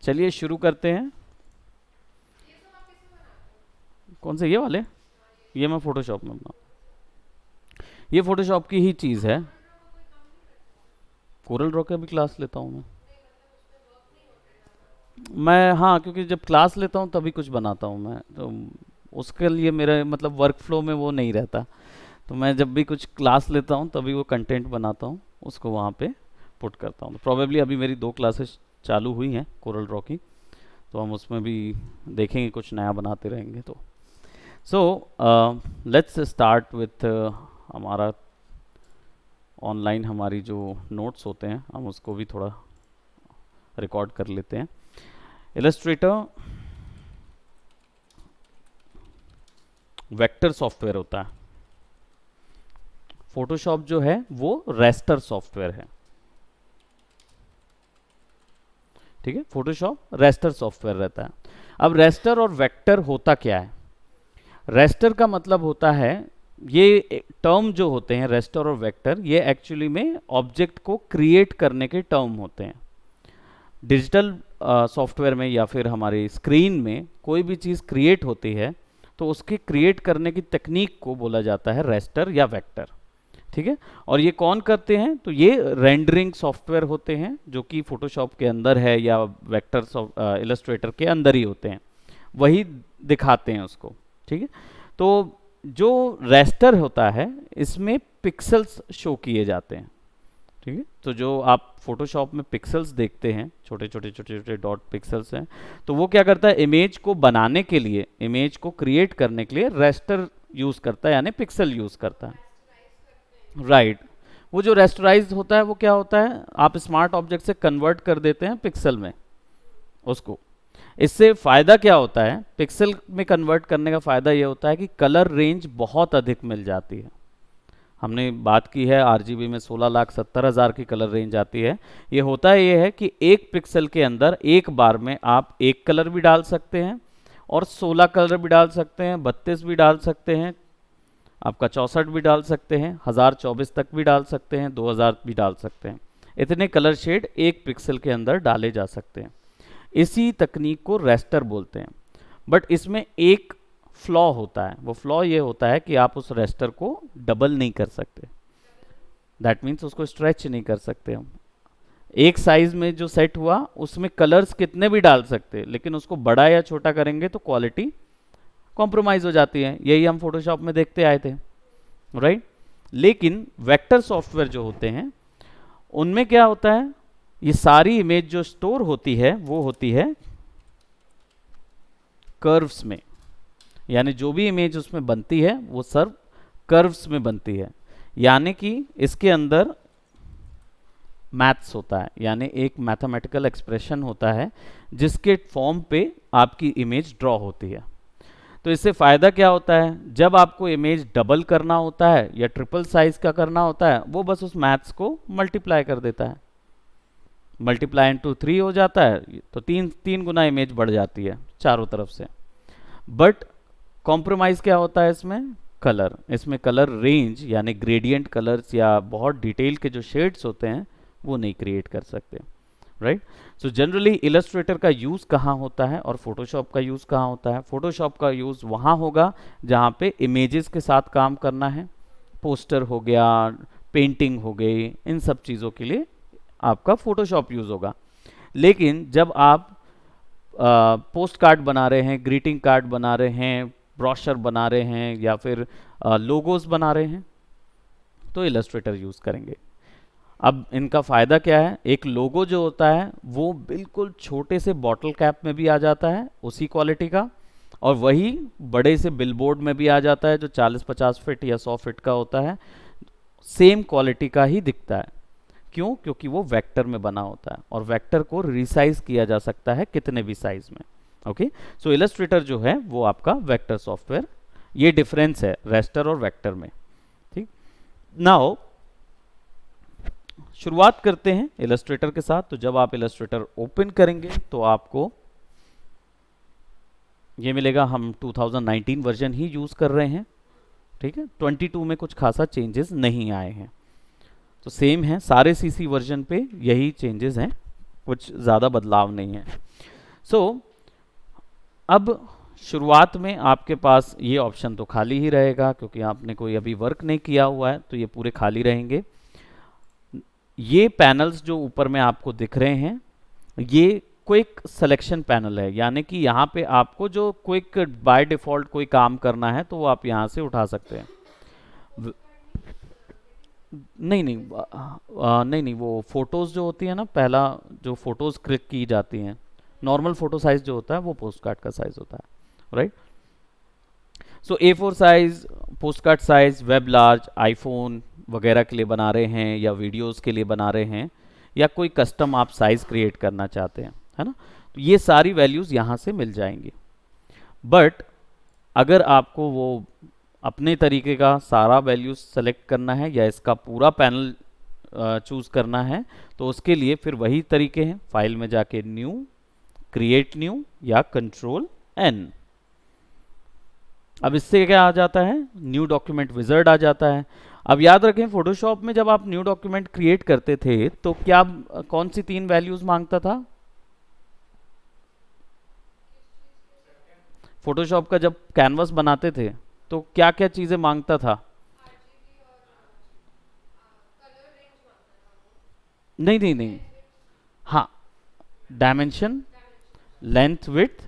चलिए शुरू करते हैं। कौन से, ये वाले? ये मैं फोटोशॉप में बना, ये फोटोशॉप की ही चीज़ है। कोरल ड्रॉ का भी क्लास लेता हूँ मैं, हाँ, क्योंकि जब क्लास लेता हूँ तभी कुछ बनाता हूँ मैं, तो उसके लिए मेरा मतलब वर्क फ्लो में वो नहीं रहता। तो मैं जब भी कुछ क्लास लेता हूँ तभी वो कंटेंट बनाता हूँ, उसको वहाँ पे पुट करता हूँ। तो प्रोबेबली अभी मेरी 2 क्लासेस चालू हुई हैं कोरल ड्रॉ की, तो हम उसमें भी देखेंगे, कुछ नया बनाते रहेंगे। तो सो लेट्स स्टार्ट विथ हमारा ऑनलाइन, हमारी जो नोट्स होते हैं हम उसको भी थोड़ा रिकॉर्ड कर लेते हैं। इलस्ट्रेटर वेक्टर सॉफ्टवेयर होता है, फोटोशॉप जो है वो रेस्टर सॉफ्टवेयर है। ठीक है, फोटोशॉप रेस्टर सॉफ्टवेयर रहता है। अब रेस्टर और वेक्टर होता क्या है? रेस्टर का मतलब होता है, ये टर्म जो होते हैं रेस्टर और वेक्टर, ये एक्चुअली में ऑब्जेक्ट को क्रिएट करने के टर्म होते हैं। डिजिटल सॉफ्टवेयर में या फिर हमारी स्क्रीन में कोई भी चीज़ क्रिएट होती है तो उसके क्रिएट करने की तकनीक को बोला जाता है रेस्टर या वेक्टर। ठीक है, और ये कौन करते हैं? तो ये रेंडरिंग सॉफ्टवेयर होते हैं जो कि फोटोशॉप के अंदर है या वेक्टर इलस्ट्रेटर के अंदर ही होते हैं, वही दिखाते हैं उसको। ठीक है, तो जो रेस्टर होता है इसमें पिक्सेल्स शो किए जाते हैं। ठीक है, तो जो आप फोटोशॉप में पिक्सेल्स देखते हैं, छोटे छोटे छोटे छोटे डॉट पिक्सेल्स हैं, तो वो क्या करता है, इमेज को बनाने के लिए, इमेज को क्रिएट करने के लिए रेस्टर यूज करता है, यानी पिक्सल यूज करता है। राइट, वो जो रेस्टराइज होता है वो क्या होता है, आप स्मार्ट ऑब्जेक्ट से कन्वर्ट कर देते हैं पिक्सल में उसको। इससे फायदा क्या होता है, पिक्सल में कन्वर्ट करने का फायदा ये होता है कि कलर रेंज बहुत अधिक मिल जाती है। हमने बात की है आरजीबी में 16,70,000 की कलर रेंज आती है। ये होता ये है कि एक पिक्सल के अंदर एक बार में आप एक कलर भी डाल सकते हैं और 16 कलर भी डाल सकते हैं, 32 भी डाल सकते हैं, आपका 64 भी डाल सकते हैं, 1024 तक भी डाल सकते हैं, 2000 भी डाल सकते हैं। इतने कलर शेड एक पिक्सल के अंदर डाले जा सकते हैं। इसी तकनीक को रेस्टर बोलते हैं। बट इसमें एक फ्लॉ होता है, वो फ्लॉ ये होता है कि आप उस रेस्टर को डबल नहीं कर सकते। दैट मीन्स उसको स्ट्रेच नहीं कर सकते हम। एक साइज में जो सेट हुआ उसमें कलर्स कितने भी डाल सकते, लेकिन उसको बड़ा या छोटा करेंगे तो क्वालिटी कॉम्प्रोमाइज हो जाती है। यही हम फोटोशॉप में देखते आए थे, राइट? लेकिन वेक्टर सॉफ्टवेयर जो होते हैं उनमें क्या होता है, ये सारी इमेज जो स्टोर होती है वो होती है कर्व्स में, यानी जो भी इमेज उसमें बनती है वो सब कर्व्स में बनती है। यानी कि इसके अंदर मैथ्स होता है, यानी एक मैथमेटिकल एक्सप्रेशन होता है जिसके फॉर्म पे आपकी इमेज ड्रॉ होती है। तो इससे फ़ायदा क्या होता है, जब आपको इमेज डबल करना होता है या ट्रिपल साइज का करना होता है, वो बस उस मैथ्स को मल्टीप्लाई कर देता है। मल्टीप्लाई इंटू 3 हो जाता है, तो तीन गुना इमेज बढ़ जाती है चारों तरफ से। बट कॉम्प्रोमाइज क्या होता है इसमें, कलर। इसमें कलर रेंज यानी ग्रेडियंट कलर्स या बहुत डिटेल के जो शेड्स होते हैं वो नहीं क्रिएट कर सकते, राइट? सो जनरली इलस्ट्रेटर का यूज़ कहाँ होता है और फोटोशॉप का यूज़ कहाँ होता है? फोटोशॉप का यूज़ वहाँ होगा जहाँ पे इमेजेस के साथ काम करना है, पोस्टर हो गया, पेंटिंग हो गई, इन सब चीज़ों के लिए आपका फोटोशॉप यूज़ होगा। लेकिन जब आप पोस्ट कार्ड बना रहे हैं, ग्रीटिंग कार्ड बना रहे हैं, ब्रोशर बना रहे हैं या फिर लोगोस बना रहे हैं, तो इलस्ट्रेटर यूज़ करेंगे। अब इनका फ़ायदा क्या है, एक लोगो जो होता है वो बिल्कुल छोटे से बॉटल कैप में भी आ जाता है उसी क्वालिटी का, और वही बड़े से बिलबोर्ड में भी आ जाता है जो 40-50 फीट या 100 फीट का होता है, सेम क्वालिटी का ही दिखता है। क्यों? क्योंकि वो वेक्टर में बना होता है और वेक्टर को रिसाइज किया जा सकता है कितने भी साइज में। ओके, सो इलस्ट्रेटर जो है वो आपका वेक्टर सॉफ्टवेयर, ये डिफरेंस है रेस्टर और वेक्टर में। ठीक, नाउ शुरुआत करते हैं इलस्ट्रेटर के साथ। तो जब आप इलस्ट्रेटर ओपन करेंगे तो आपको ये मिलेगा, हम 2019 वर्जन ही यूज़ कर रहे हैं। ठीक है, 22 में कुछ खासा चेंजेस नहीं आए हैं, तो सेम है सारे सीसी वर्जन पे, यही चेंजेस हैं, कुछ ज़्यादा बदलाव नहीं है। सो अब शुरुआत में आपके पास ये ऑप्शन तो खाली ही रहेगा, क्योंकि आपने कोई अभी वर्क नहीं किया हुआ है, तो ये पूरे खाली रहेंगे। ये पैनल्स जो ऊपर में आपको दिख रहे हैं, ये क्विक सिलेक्शन पैनल है, यानी कि यहाँ पे आपको जो क्विक बाय डिफॉल्ट कोई काम करना है तो वो आप यहाँ से उठा सकते हैं। नहीं नहीं नहीं नहीं, वो फोटोज़ जो होती है ना, पहला जो फोटोज़ क्लिक की जाती हैं, नॉर्मल फोटो साइज जो होता है वो पोस्ट कार्ड का साइज होता है, राइट। सो A4 size, post card size, web large, iPhone वगैरह के लिए बना रहे हैं या वीडियोस के लिए बना रहे हैं या कोई कस्टम आप साइज क्रिएट करना चाहते हैं, है ना, तो ये सारी वैल्यूज़ यहाँ से मिल जाएंगी। बट अगर आपको वो अपने तरीके का सारा वैल्यूज सेलेक्ट करना है या इसका पूरा पैनल चूज करना है, तो उसके लिए फिर वही तरीके हैं, फाइल में जाके न्यू, क्रिएट न्यू या कंट्रोल N। अब इससे क्या आ जाता है, न्यू डॉक्यूमेंट विजार्ड आ जाता है। अब याद रखें, फोटोशॉप में जब आप न्यू डॉक्यूमेंट क्रिएट करते थे तो क्या कौन सी 3 वैल्यूज मांगता था? फोटोशॉप का जब कैनवस बनाते थे तो क्या क्या चीजें मांगता था? नहीं नहीं नहीं, हाँ, डायमेंशन, लेंथ, विड्थ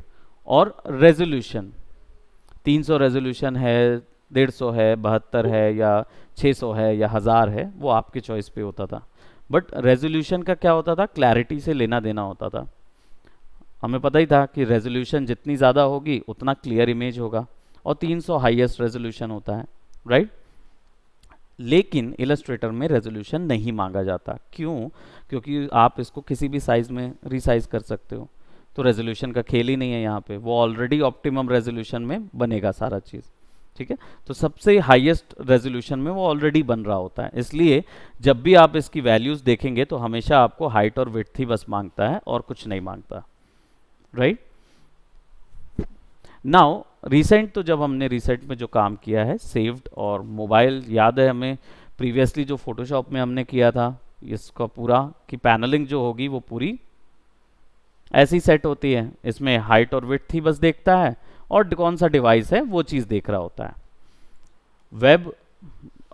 और रेजोल्यूशन। 300 रेजोल्यूशन है, 150 है, 72 है या 600 है या 1000 है, वो आपके चॉइस पे होता था। बट रेजोल्यूशन का क्या होता था, क्लैरिटी से लेना देना होता था। हमें पता ही था कि रेजोल्यूशन जितनी ज़्यादा होगी उतना क्लियर इमेज होगा, और 300 हाईएस्ट रेजोल्यूशन होता है, राइट। लेकिन इलस्ट्रेटर में रेजोल्यूशन नहीं मांगा जाता, क्यों? क्योंकि आप इसको किसी भी साइज में रीसाइज कर सकते हो, तो रेजोल्यूशन का खेल ही नहीं है यहाँ पे, वो ऑलरेडी ऑप्टिमम रेजोल्यूशन में बनेगा सारा चीज़, ठीक है। तो सबसे हाईएस्ट रेजोल्यूशन में वो ऑलरेडी बन रहा होता है, इसलिए जब भी आप इसकी वैल्यूज देखेंगे तो हमेशा आपको हाइट और विड्थ ही बस मांगता है और कुछ नहीं मांगता, राइट। नाउ रिसेंट, तो जब हमने रिसेंट में जो काम किया है सेव्ड और मोबाइल, याद है हमें प्रीवियसली जो फोटोशॉप में हमने किया था, इसका पूरा कि पैनलिंग जो होगी वो पूरी ऐसी सेट होती है, इसमें हाइट और विड्थ ही बस देखता है और कौन सा डिवाइस है वो चीज़ देख रहा होता है। Web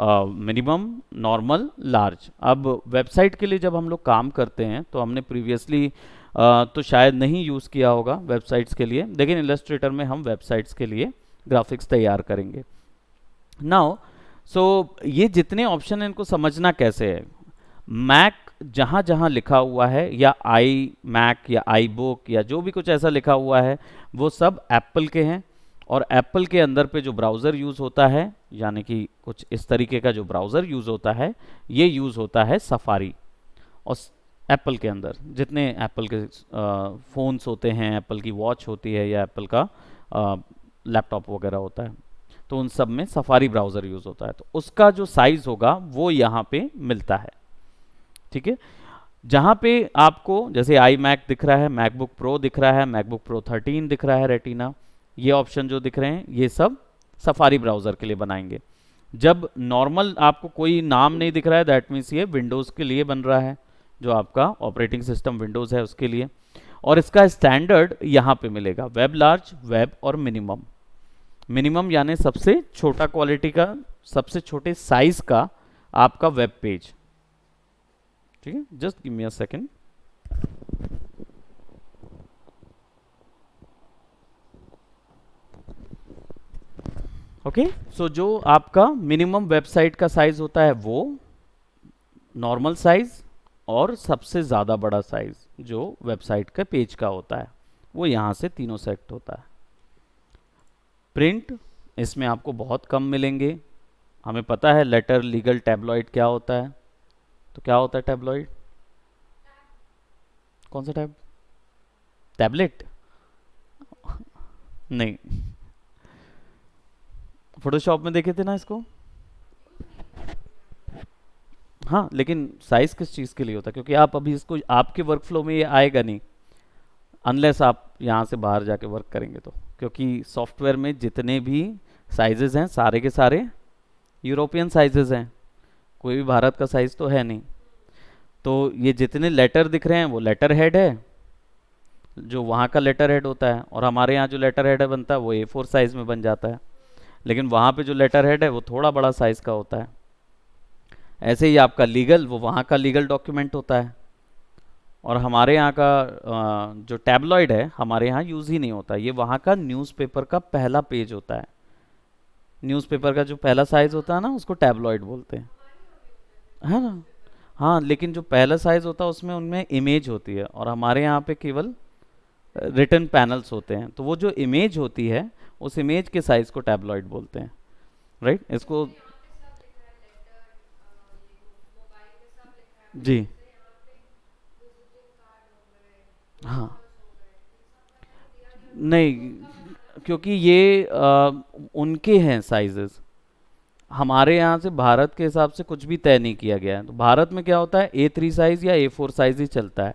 minimum, normal, large. अब वेबसाइट के लिए जब हम लोग काम करते हैं तो हमने प्रीवियसली तो शायद नहीं यूज़ किया होगा वेबसाइट्स के लिए, लेकिन इलस्ट्रेटर में हम वेबसाइट्स के लिए ग्राफिक्स तैयार करेंगे। नाउ ये जितने ऑप्शन हैं इनको समझना कैसे है। मैक जहाँ जहाँ लिखा हुआ है, या आई मैक या आई बुक या जो भी कुछ ऐसा लिखा हुआ है, वो सब एप्पल के हैं, और एप्पल के अंदर पे जो ब्राउज़र यूज़ होता है, यानी कि कुछ इस तरीके का जो ब्राउज़र यूज़ होता है, ये यूज़ होता है सफारी। और एप्पल के अंदर जितने एप्पल के फ़ोन्स होते हैं, एप्पल की वॉच होती है या एप्पल का लैपटॉप वगैरह होता है, तो उन सब में सफारी ब्राउज़र यूज़ होता है, तो उसका जो साइज़ होगा वो यहाँ पे मिलता है, ठीक है। जहाँ पे आपको जैसे आई मैक दिख रहा है, मैकबुक प्रो दिख रहा है, मैकबुक प्रो 13 दिख रहा है रेटिना, ये ऑप्शन जो दिख रहे हैं ये सब सफारी ब्राउज़र के लिए बनाएंगे। जब नॉर्मल आपको कोई नाम नहीं दिख रहा है, दैट मीन्स ये विंडोज़ के लिए बन रहा है, जो आपका ऑपरेटिंग सिस्टम विंडोज़ है उसके लिए। और इसका स्टैंडर्ड यहाँ पे मिलेगा, वेब लार्ज, वेब और मिनिमम। मिनिमम यानी सबसे छोटा क्वालिटी का, सबसे छोटे साइज का आपका वेब पेज, ठीक है। Just give me a second. Okay, so जो आपका मिनिमम वेबसाइट का साइज होता है वो नॉर्मल साइज, और सबसे ज़्यादा बड़ा साइज जो वेबसाइट का पेज का होता है वो यहाँ से तीनों सेट होता है। प्रिंट, इसमें आपको बहुत कम मिलेंगे। हमें पता है लेटर, लीगल, टैबलॉइड क्या होता है, तो क्या होता है टैबलॉइड? कौन सा टैब? टैबलेट? नहीं, फोटोशॉप में देखे थे ना इसको। हाँ, लेकिन साइज किस चीज़ के लिए होता है? क्योंकि आप अभी इसको आपके वर्क फ्लो में ये आएगा नहीं अनलेस आप यहाँ से बाहर जाके वर्क करेंगे तो, क्योंकि सॉफ्टवेयर में जितने भी साइजेस हैं सारे के सारे यूरोपियन साइजेस हैं, कोई भी भारत का साइज तो है नहीं। तो ये जितने लेटर दिख रहे हैं वो लेटर हेड है, जो वहाँ का लेटर हेड होता है, और हमारे यहाँ जो लेटर हेड बनता है वो A4 साइज में बन जाता है, लेकिन वहाँ पे जो लेटर हेड है वो थोड़ा बड़ा साइज का होता है। ऐसे ही आपका लीगल, वो वहाँ का लीगल डॉक्यूमेंट होता है, और हमारे यहाँ का जो टैबलॉइड है हमारे यहाँ यूज़ ही नहीं होता, ये वहाँ का न्यूज़पेपर का पहला पेज होता है। न्यूज़पेपर का जो पहला साइज होता है ना, उसको टैबलॉइड बोलते हैं, है ना। हाँ, लेकिन जो पहला साइज होता है उसमें उनमें इमेज होती है, और हमारे यहाँ पे केवल रिटन पैनल्स होते हैं, तो वो जो इमेज होती है उस इमेज के साइज को टैबलॉइड बोलते हैं, राइट। इसको जी, हाँ, नहीं, क्योंकि ये उनके हैं साइजेस, हमारे यहाँ से भारत के हिसाब से कुछ भी तय नहीं किया गया है। तो भारत में क्या होता है, A3 साइज या A4 साइज ही चलता है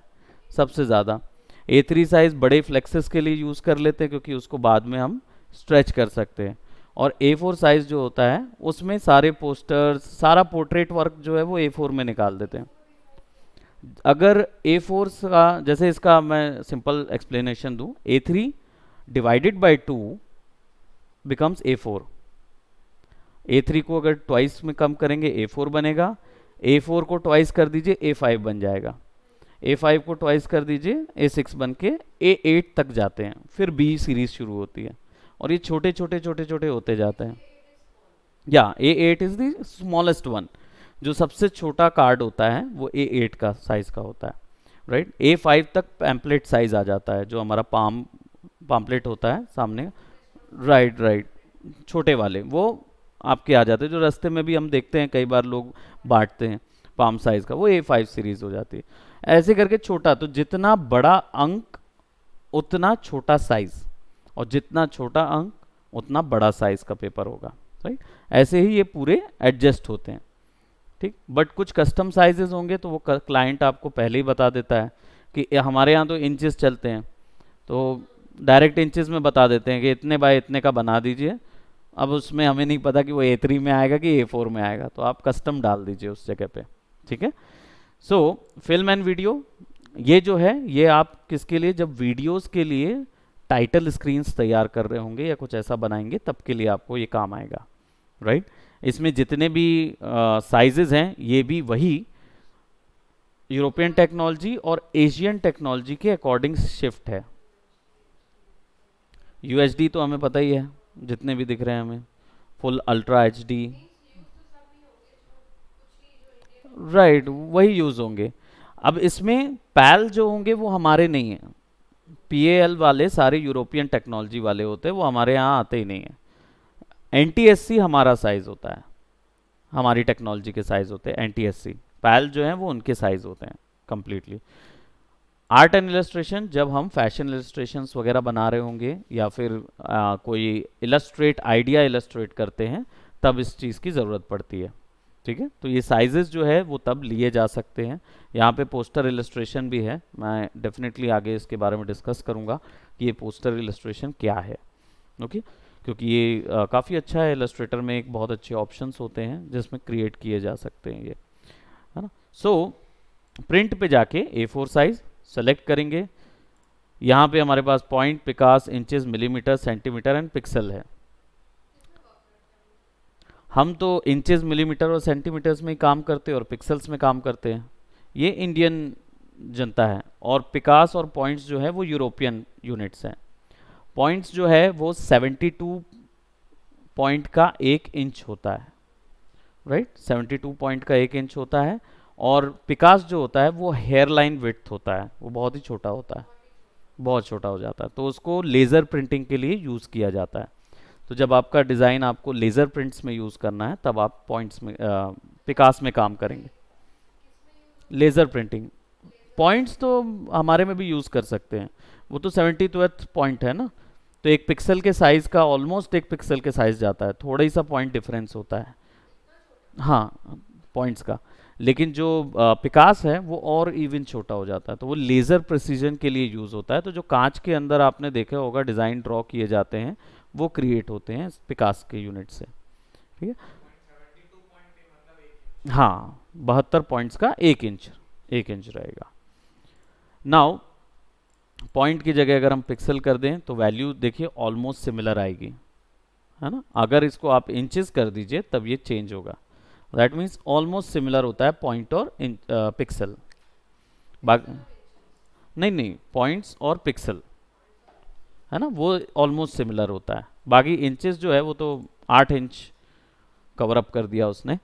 सबसे ज़्यादा। A3 साइज बड़े फ्लेक्सेस के लिए यूज़ कर लेते हैं, क्योंकि उसको बाद में हम स्ट्रेच कर सकते हैं, और A4 साइज जो होता है उसमें सारे पोस्टर्स, सारा पोर्ट्रेट वर्क जो है वो A4 में निकाल देते हैं। अगर A4 का, जैसे इसका मैं सिंपल एक्सप्लेनेशन दूं, A3 divided by 2 becomes A4। A3 को अगर ट्वाइस में कम करेंगे A4 बनेगा, A4 को ट्वाइस कर दीजिए A5 बन जाएगा, A5 को ट्वाइस कर दीजिए A6 बन के A8 तक जाते हैं, फिर B सीरीज शुरू होती है, और ये छोटे छोटे छोटे छोटे होते जाते हैं। या A8 is the smallest one, जो सबसे छोटा कार्ड होता है वो A8 का साइज का होता है, राइट। A5 तक पैम्पलेट साइज आ जाता है, जो हमारा पाम्पलेट होता है सामने, राइट राइट, छोटे वाले वो आपके आ जाते हैं, जो रास्ते में भी हम देखते हैं कई बार लोग बांटते हैं, पाम साइज का, वो A5 सीरीज हो जाती है। ऐसे करके छोटा, तो जितना बड़ा अंक उतना छोटा साइज, और जितना छोटा अंक उतना बड़ा साइज का पेपर होगा, राइट। ऐसे ही ये पूरे एडजस्ट होते हैं, ठीक। बट कुछ कस्टम साइजेस होंगे तो वो क्लाइंट आपको पहले ही बता देता है कि हमारे यहाँ तो इंचेस चलते हैं, तो डायरेक्ट इंचेस में बता देते हैं कि इतने बाय इतने का बना दीजिए। अब उसमें हमें नहीं पता कि वो A3 में आएगा कि A4 में आएगा, तो आप कस्टम डाल दीजिए उस जगह पे, ठीक है। सो फिल्म एंड वीडियो, ये जो है ये आप किसके लिए, जब वीडियोस के लिए टाइटल स्क्रीन्स तैयार कर रहे होंगे या कुछ ऐसा बनाएंगे, तब के लिए आपको ये काम आएगा, राइट। इसमें जितने भी साइजेस हैं ये भी वही यूरोपियन टेक्नोलॉजी और एशियन टेक्नोलॉजी के अकॉर्डिंग शिफ्ट है। UHD तो हमें पता ही है, जितने भी दिख रहे हैं हमें, फुल अल्ट्रा HD, राइट, वही यूज होंगे। अब इसमें पैल जो होंगे वो हमारे नहीं है, PAL वाले सारे यूरोपियन टेक्नोलॉजी वाले होते हैं, वो हमारे यहाँ आते ही नहीं है। NTSC हमारा साइज होता है, हमारी टेक्नोलॉजी के साइज होते हैं NTSC, पैल जो है वो उनके साइज होते हैं कम्प्लीटली। आर्ट एंड इलस्ट्रेशन, जब हम फैशन इलस्ट्रेशंस वगैरह बना रहे होंगे या फिर कोई इलस्ट्रेट आइडिया इलस्ट्रेट करते हैं, तब इस चीज़ की ज़रूरत पड़ती है, ठीक है। तो ये साइजेस जो है वो तब लिए जा सकते हैं। यहाँ पे पोस्टर इलस्ट्रेशन भी है, मैं डेफिनेटली आगे इसके बारे में डिस्कस करूँगा कि ये पोस्टर इलस्ट्रेशन क्या है, ओके। क्योंकि ये काफ़ी अच्छा है, इलस्ट्रेटर में एक बहुत अच्छे ऑप्शंस होते हैं जिसमें क्रिएट किए जा सकते हैं ये, है ना। सो प्रिंट पे जाके A4 साइज सेलेक्ट करेंगे। यहाँ पे हमारे पास पॉइंट, पिकास, inches, millimetre, centimetre and pixel है। हम तो इंचेस, मिलीमीटर और सेंटीमीटर्स में ही काम करते हैं और पिक्सल्स में काम करते हैं, ये इंडियन जनता है। और पिकास और पॉइंट्स जो है वो यूरोपियन यूनिट्स हैं। पॉइंट्स जो है वो 72 पॉइंट का 1 इंच होता है, राइट, 72 पॉइंट का 1 इंच होता है। और पिकास जो होता है वो हेयर लाइन विड्थ होता है, वो बहुत ही छोटा होता है, बहुत छोटा हो जाता है, तो उसको लेज़र प्रिंटिंग के लिए यूज़ किया जाता है। तो जब आपका डिज़ाइन आपको लेज़र प्रिंट्स में यूज़ करना है, तब आप पॉइंट्स में पिकास में काम करेंगे। लेज़र प्रिंटिंग, पॉइंट्स तो हमारे में भी यूज़ कर सकते हैं, वो तो 72th पॉइंट है ना, तो एक पिक्सल के साइज़ का, ऑलमोस्ट एक पिक्सल के साइज़ जाता है, थोड़ा ही सा पॉइंट डिफरेंस होता है, हाँ, पॉइंट्स का। लेकिन जो पिकास है वो और इवन छोटा हो जाता है, तो वो लेज़र प्रिसीजन के लिए यूज़ होता है। तो जो कांच के अंदर आपने देखा होगा डिज़ाइन ड्रॉ किए जाते हैं, वो क्रिएट होते हैं पिकास के यूनिट से, ठीक है। हाँ, 72 पॉइंट्स का 1 इंच, 1 इंच रहेगा। नाउ पॉइंट की जगह अगर हम पिक्सल कर दें तो वैल्यू देखिए ऑलमोस्ट सिमिलर आएगी, है ना। अगर इसको आप इंचेस कर दीजिए तब ये चेंज होगा। दैट मीन्स ऑलमोस्ट सिमिलर होता है पॉइंट और पिक्सल। नहीं नहीं, पॉइंट्स और पिक्सल, है ना, वो ऑलमोस्ट सिमिलर होता है। बाकी इंचेस जो है वो तो 8 इंच कवर अप कर दिया उसने।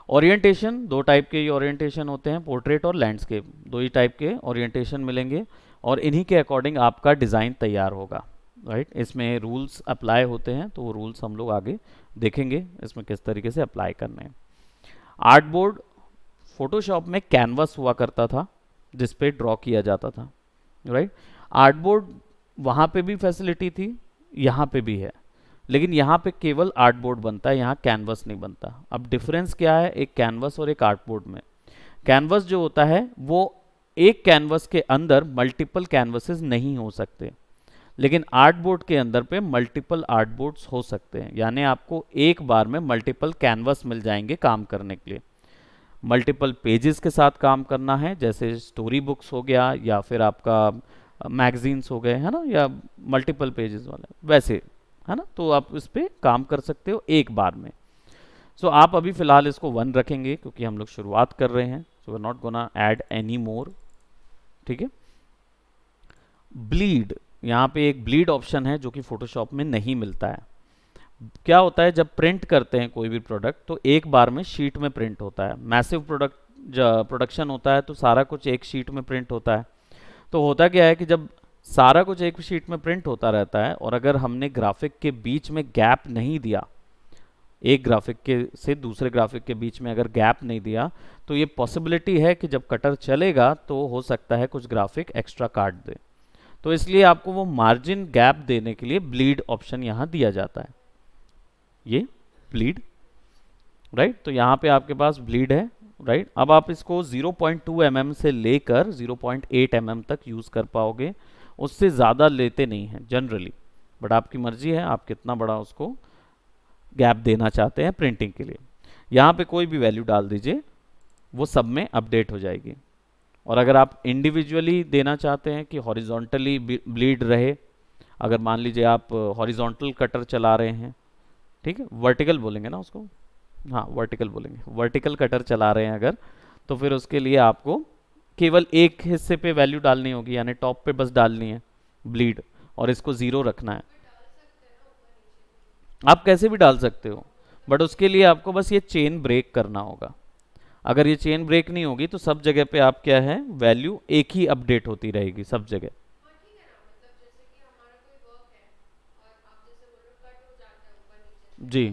ओरिएंटेशन, दो टाइप के ओरिएंटेशन होते हैं, पोर्ट्रेट और लैंडस्केप, दो ही टाइप के ओरिएंटेशन मिलेंगे और इन्हीं के अकॉर्डिंग आपका डिज़ाइन तैयार होगा, राइट। इसमें रूल्स अप्लाई होते हैं, तो वो रूल्स हम लोग आगे देखेंगे इसमें किस तरीके से अप्लाई करने हैं। आर्ट बोर्ड, फोटोशॉप में कैनवस हुआ करता था जिस पे ड्रॉ किया जाता था, राइट। आर्ट बोर्ड वहाँ पे भी फैसिलिटी थी, यहाँ पे भी है, लेकिन यहाँ पे केवल आर्ट बोर्ड बनता है, यहाँ कैनवस नहीं बनता। अब डिफरेंस क्या है एक कैनवस और एक आर्ट बोर्ड में? कैनवस जो होता है वो एक कैनवस के अंदर मल्टीपल कैनवसेस नहीं हो सकते, लेकिन आर्ट बोर्ड के अंदर पे मल्टीपल आर्ट बोर्ड्स हो सकते हैं, यानी आपको एक बार में मल्टीपल कैनवस मिल जाएंगे काम करने के लिए। मल्टीपल पेजेस के साथ काम करना है, जैसे स्टोरी बुक्स हो गया या फिर आपका मैगजीन्स हो गए, है ना, या मल्टीपल पेजेस वाले वैसे, है ना, तो आप इस पे काम कर सकते हो एक बार में। सो आप अभी फिलहाल इसको 1 रखेंगे क्योंकि हम लोग शुरुआत कर रहे हैं, so we are not gonna add any more, ठीक है। ब्लीड, यहाँ पे एक ब्लीड ऑप्शन है जो कि फोटोशॉप में नहीं मिलता है। क्या होता है जब प्रिंट करते हैं कोई भी प्रोडक्ट तो एक बार में शीट में प्रिंट होता है, मैसिव प्रोडक्शन होता है तो सारा कुछ एक शीट में प्रिंट होता है। तो होता क्या है कि जब सारा कुछ एक शीट में प्रिंट होता रहता है और अगर हमने ग्राफिक के बीच में गैप नहीं दिया, एक ग्राफिक के से दूसरे ग्राफिक के बीच में अगर गैप नहीं दिया, तो ये पॉसिबिलिटी है कि जब कटर चलेगा तो हो सकता है कुछ ग्राफिक एक्स्ट्रा काट दे। तो इसलिए आपको वो मार्जिन गैप देने के लिए ब्लीड ऑप्शन यहाँ दिया जाता है, ये ब्लीड, राइट। तो यहाँ पे आपके पास ब्लीड है, राइट। अब आप इसको 0.2 mm से लेकर 0.8 mm तक यूज़ कर पाओगे, उससे ज़्यादा लेते नहीं हैं जनरली, बट आपकी मर्जी है आप कितना बड़ा उसको गैप देना चाहते हैं प्रिंटिंग के लिए। यहाँ पे कोई भी वैल्यू डाल दीजिए, वो सब में अपडेट हो जाएगी। और अगर आप इंडिविजुअली देना चाहते हैं कि हॉरिजॉन्टली ब्लीड रहे, अगर मान लीजिए आप हॉरिजॉन्टल कटर चला रहे हैं, ठीक है, वर्टिकल बोलेंगे ना उसको, हाँ वर्टिकल बोलेंगे, वर्टिकल कटर चला रहे हैं अगर, तो फिर उसके लिए आपको केवल एक हिस्से पे वैल्यू डालनी होगी, यानी टॉप पे बस डालनी है ब्लीड और इसको 0 रखना है। आप कैसे भी डाल सकते हो, बट उसके लिए आपको बस ये चेन ब्रेक करना होगा। अगर ये चेन ब्रेक नहीं होगी तो सब जगह पे आप क्या है वैल्यू एक ही अपडेट होती रहेगी सब जगह। जी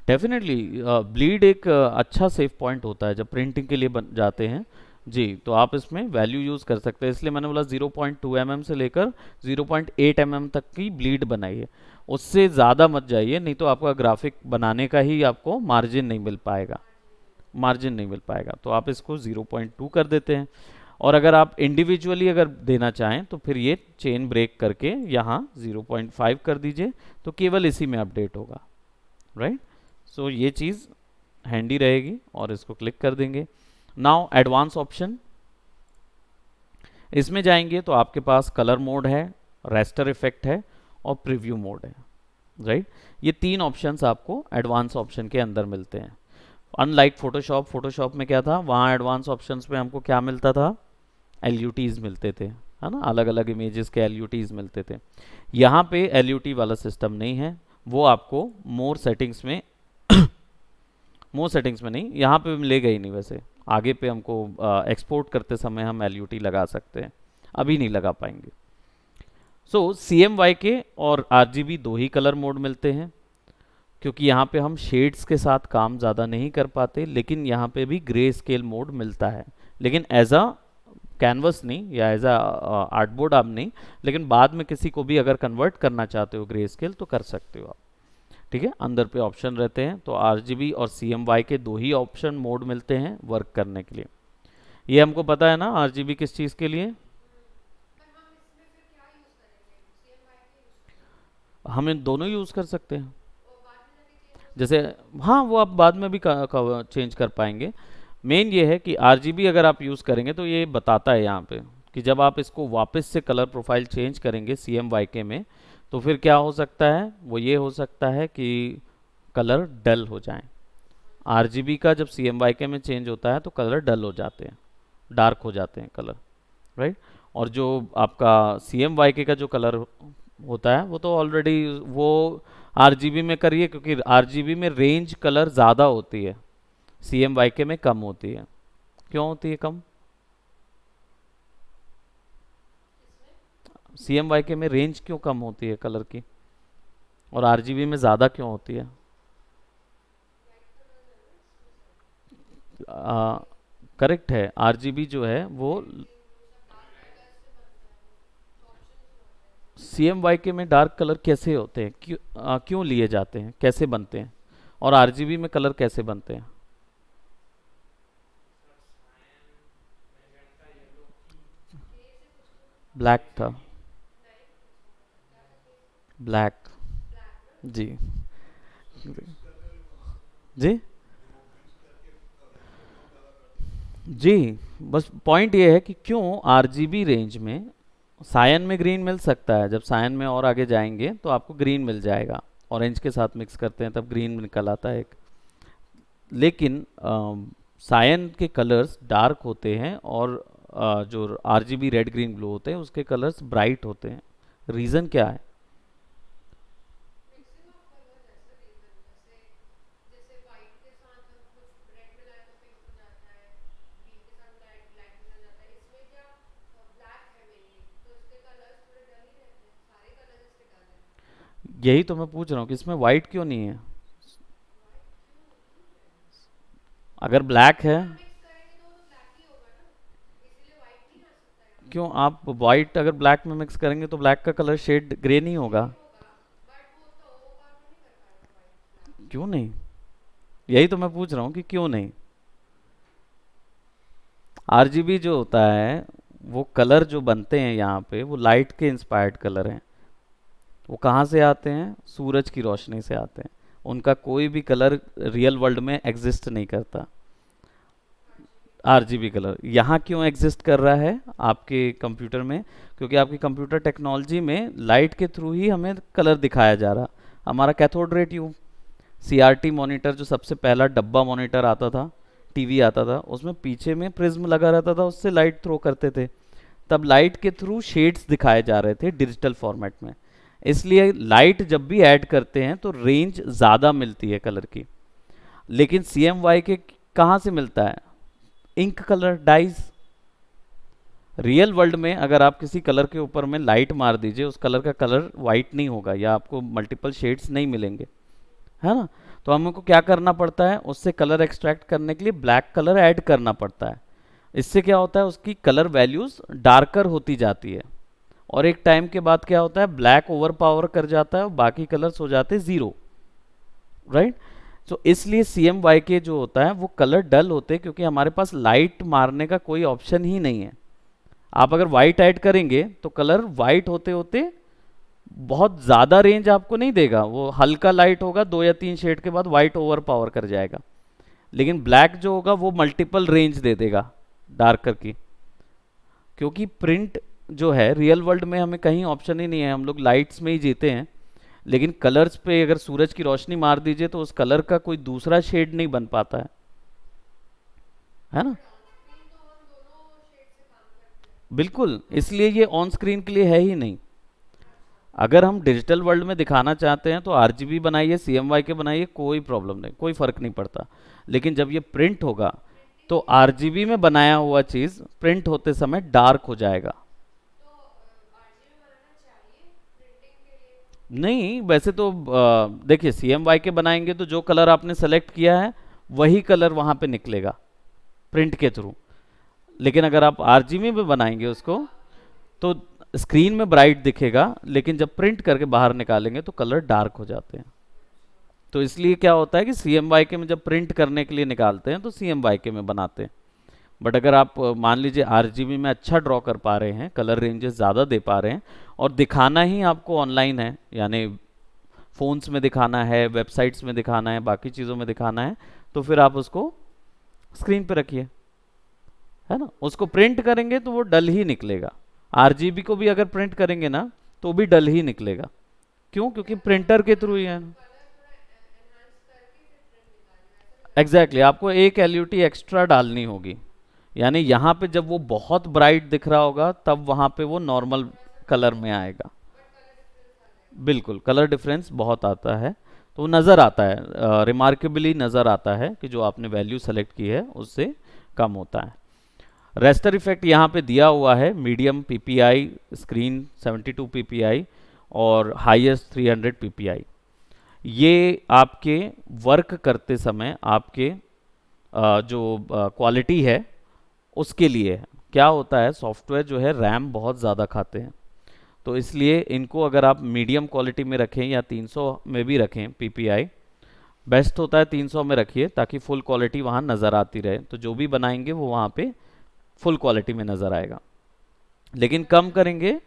डेफिनेटली, ब्लीड एक अच्छा सेफ पॉइंट होता है जब प्रिंटिंग के लिए बन जाते हैं। जी तो आप इसमें वैल्यू यूज़ कर सकते हैं, इसलिए मैंने बोला 0.2 mm से लेकर 0.8 mm तक की ब्लीड बनाइए, उससे ज़्यादा मत जाइए, नहीं तो आपका ग्राफिक बनाने का ही आपको मार्जिन नहीं मिल पाएगा, मार्जिन नहीं मिल पाएगा। तो आप इसको 0.2 कर देते हैं, और अगर आप इंडिविजुअली अगर देना चाहें तो फिर ये चेन ब्रेक करके यहाँ 0.5 कर दीजिए, तो केवल इसी में अपडेट होगा, राइट। सो ये चीज़ हैंडी रहेगी और इसको क्लिक कर देंगे। नाउ एडवांस ऑप्शन, इसमें जाएंगे तो आपके पास कलर मोड है, रेस्टर इफेक्ट है और प्रीव्यू मोड है, राइट। ये 3 ऑप्शंस आपको एडवांस ऑप्शन के अंदर मिलते हैं। अनलाइक फोटोशॉप, फोटोशॉप में क्या था, वहाँ एडवांस ऑप्शंस में हमको क्या मिलता था, LUTs मिलते थे, है ना, अलग अलग इमेजेस के LUTs मिलते थे। यहाँ पे LUT वाला सिस्टम नहीं है, वो आपको मोर सेटिंग्स में मोर सेटिंग्स में नहीं, यहाँ पे मिलेगा ही नहीं, वैसे आगे पे हमको एक्सपोर्ट करते समय हम LUT लगा सकते हैं, अभी नहीं लगा पाएंगे। सो CMYK और RGB दो ही कलर मोड मिलते हैं, क्योंकि यहाँ पे हम शेड्स के साथ काम ज़्यादा नहीं कर पाते, लेकिन यहाँ पे भी ग्रे स्केल मोड मिलता है, लेकिन एज अ कैनवस नहीं या एज अ आर्टबोर्ड आप नहीं, लेकिन बाद में किसी को भी अगर कन्वर्ट करना चाहते हो ग्रे स्केल तो कर सकते हो आप, ठीक है। अंदर पे ऑप्शन रहते हैं, तो RGB और CMYK दो ही ऑप्शन मोड मिलते हैं वर्क करने के लिए। ये हमको पता है ना RGB किस चीज़ के लिए, हम इन दोनों यूज़ कर सकते हैं, जैसे हाँ वो आप बाद में भी चेंज कर पाएंगे। मेन ये है कि RGB अगर आप यूज़ करेंगे तो ये बताता है यहाँ पे कि जब आप इसको वापस से कलर प्रोफाइल चेंज करेंगे CMYK में, तो फिर क्या हो सकता है, वो ये हो सकता है कि कलर डल हो जाए। RGB का जब CMYK में चेंज होता है तो कलर डल हो जाते हैं, डार्क हो जाते हैं कलर, राइट। और जो आपका CMYK का जो कलर होता है वो तो ऑलरेडी वो RGB में करिए, क्योंकि RGB में रेंज कलर ज़्यादा होती है, CMYK में कम होती है। क्यों होती है कम? CMYK में रेंज क्यों कम होती है कलर की, और RGB में ज़्यादा क्यों होती है? करेक्ट है, RGB जो है वो CMYK में डार्क कलर कैसे होते हैं, क्यों लिए जाते हैं, कैसे बनते हैं, और RGB में कलर कैसे बनते हैं? ब्लैक था, ब्लैक। जी जी जी, बस पॉइंट ये है कि क्यों RGB रेंज में सायन में ग्रीन मिल सकता है, जब सायन में और आगे जाएंगे तो आपको ग्रीन मिल जाएगा, ऑरेंज के साथ मिक्स करते हैं तब ग्रीन निकल आता है एक। लेकिन सायन के कलर्स डार्क होते हैं, और जो RGB रेड ग्रीन ब्लू होते हैं उसके कलर्स ब्राइट होते हैं। रीज़न क्या है? यही तो मैं पूछ रहा हूँ कि इसमें वाइट क्यों नहीं है? अगर ब्लैक है, क्यों आप वाइट अगर ब्लैक में मिक्स करेंगे तो ब्लैक का कलर शेड ग्रे नहीं होगा? क्यों नहीं? यही तो मैं पूछ रहा हूँ कि क्यों नहीं। RGB जो होता है, वो कलर जो बनते हैं यहाँ पे वो लाइट के इंस्पायर्ड कलर हैं। वो कहाँ से आते हैं? सूरज की रोशनी से आते हैं। उनका कोई भी कलर रियल वर्ल्ड में एग्जिस्ट नहीं करता। RGB कलर यहाँ क्यों एग्जिस्ट कर रहा है आपके कंप्यूटर में? क्योंकि आपकी कंप्यूटर टेक्नोलॉजी में लाइट के थ्रू ही हमें कलर दिखाया जा रहा। हमारा cathode ray tube, CRT monitor जो सबसे पहला डब्बा मॉनिटर आता था, टीवी आता था, उसमें पीछे में प्रिज्म लगा रहता था, उससे लाइट थ्रो करते थे। तब लाइट के थ्रू शेड्स दिखाए जा रहे थे डिजिटल फॉर्मेट में। इसलिए लाइट जब भी ऐड करते हैं तो रेंज ज़्यादा मिलती है कलर की। लेकिन CMYK कहाँ से मिलता है? Ink colour dyes. Real world में अगर आप किसी कलर के ऊपर में लाइट मार दीजिए, उस कलर का कलर वाइट नहीं होगा, या आपको मल्टीपल शेड्स नहीं मिलेंगे, है ना। तो हमको क्या करना पड़ता है, उससे कलर एक्सट्रैक्ट करने के लिए ब्लैक कलर ऐड करना पड़ता है। इससे क्या होता है, उसकी कलर वैल्यूज डार्कर होती जाती है, और एक टाइम के बाद क्या होता है, ब्लैक ओवर पावर कर जाता है और बाकी कलर्स हो जाते हैं जीरो, राइट। तो इसलिए CMYK जो होता है वो कलर डल होते हैं, क्योंकि हमारे पास लाइट मारने का कोई ऑप्शन ही नहीं है। आप अगर वाइट ऐड करेंगे तो कलर वाइट होते होते बहुत ज़्यादा रेंज आपको नहीं देगा, वो हल्का लाइट होगा, 2 या 3 शेड के बाद वाइट ओवर पावर कर जाएगा। लेकिन ब्लैक जो होगा वो मल्टीपल रेंज दे देगा डार्कर की, क्योंकि प्रिंट जो है रियल वर्ल्ड में हमें कहीं ऑप्शन ही नहीं है, हम लोग लाइट्स में ही जीते हैं। लेकिन कलर्स पे अगर सूरज की रोशनी मार दीजिए तो उस कलर का कोई दूसरा शेड नहीं बन पाता है ना। बिल्कुल, इसलिए ये ऑन स्क्रीन के लिए है ही नहीं। अगर हम डिजिटल वर्ल्ड में दिखाना चाहते हैं तो RGB बनाइए, CMYK बनाइए, कोई प्रॉब्लम नहीं, कोई फर्क नहीं पड़ता। लेकिन जब ये प्रिंट होगा तो RGB में बनाया हुआ चीज प्रिंट होते समय डार्क हो जाएगा। नहीं, वैसे तो देखिए CMYK बनाएंगे तो जो कलर आपने सेलेक्ट किया है वही कलर वहां पे निकलेगा प्रिंट के थ्रू। लेकिन अगर आप RGB में बनाएंगे उसको तो स्क्रीन में ब्राइट दिखेगा, लेकिन जब प्रिंट करके बाहर निकालेंगे तो कलर डार्क हो जाते हैं। तो इसलिए क्या होता है कि CMYK में जब प्रिंट करने के लिए निकालते हैं तो CMYK में बनाते हैं। बट अगर आप मान लीजिए RGB में अच्छा ड्रॉ कर पा रहे हैं, कलर रेंजेस ज़्यादा दे पा रहे हैं, और दिखाना ही आपको ऑनलाइन है, यानी फ़ोन्स में दिखाना है, वेबसाइट्स में दिखाना है, बाकी चीज़ों में दिखाना है, तो फिर आप उसको स्क्रीन पे रखिए, है ना, उसको प्रिंट करेंगे तो वो डल ही निकलेगा। आरजीबी को भी अगर प्रिंट करेंगे ना तो भी डल ही निकलेगा। क्यों? क्योंकि प्रिंटर के थ्रू ही है। एग्जैक्टली आपको एक एलयूटी एक्स्ट्रा डालनी होगी, यानी यहाँ पे जब वो बहुत ब्राइट दिख रहा होगा तब वहाँ पे वो नॉर्मल कलर में आएगा। बिल्कुल कलर डिफरेंस बहुत आता है, तो वो नज़र आता है, रिमार्केबली नज़र आता है कि जो आपने वैल्यू सेलेक्ट की है उससे कम होता है। रेस्टर इफेक्ट यहाँ पे दिया हुआ है, मीडियम पीपीआई स्क्रीन 72 पीपीआई और हाईएस्ट 300 पीपीआई। ये आपके वर्क करते समय आपके जो क्वालिटी है उसके लिए है। क्या होता है, सॉफ्टवेयर जो है रैम बहुत ज़्यादा खाते हैं, तो इसलिए इनको अगर आप मीडियम क्वालिटी में रखें या 300 में भी रखें पीपीआई, बेस्ट होता है 300 में रखिए ताकि फुल क्वालिटी वहाँ नज़र आती रहे, तो जो भी बनाएंगे वो वहाँ पे फुल क्वालिटी में नज़र आएगा। लेकिन कम करेंगे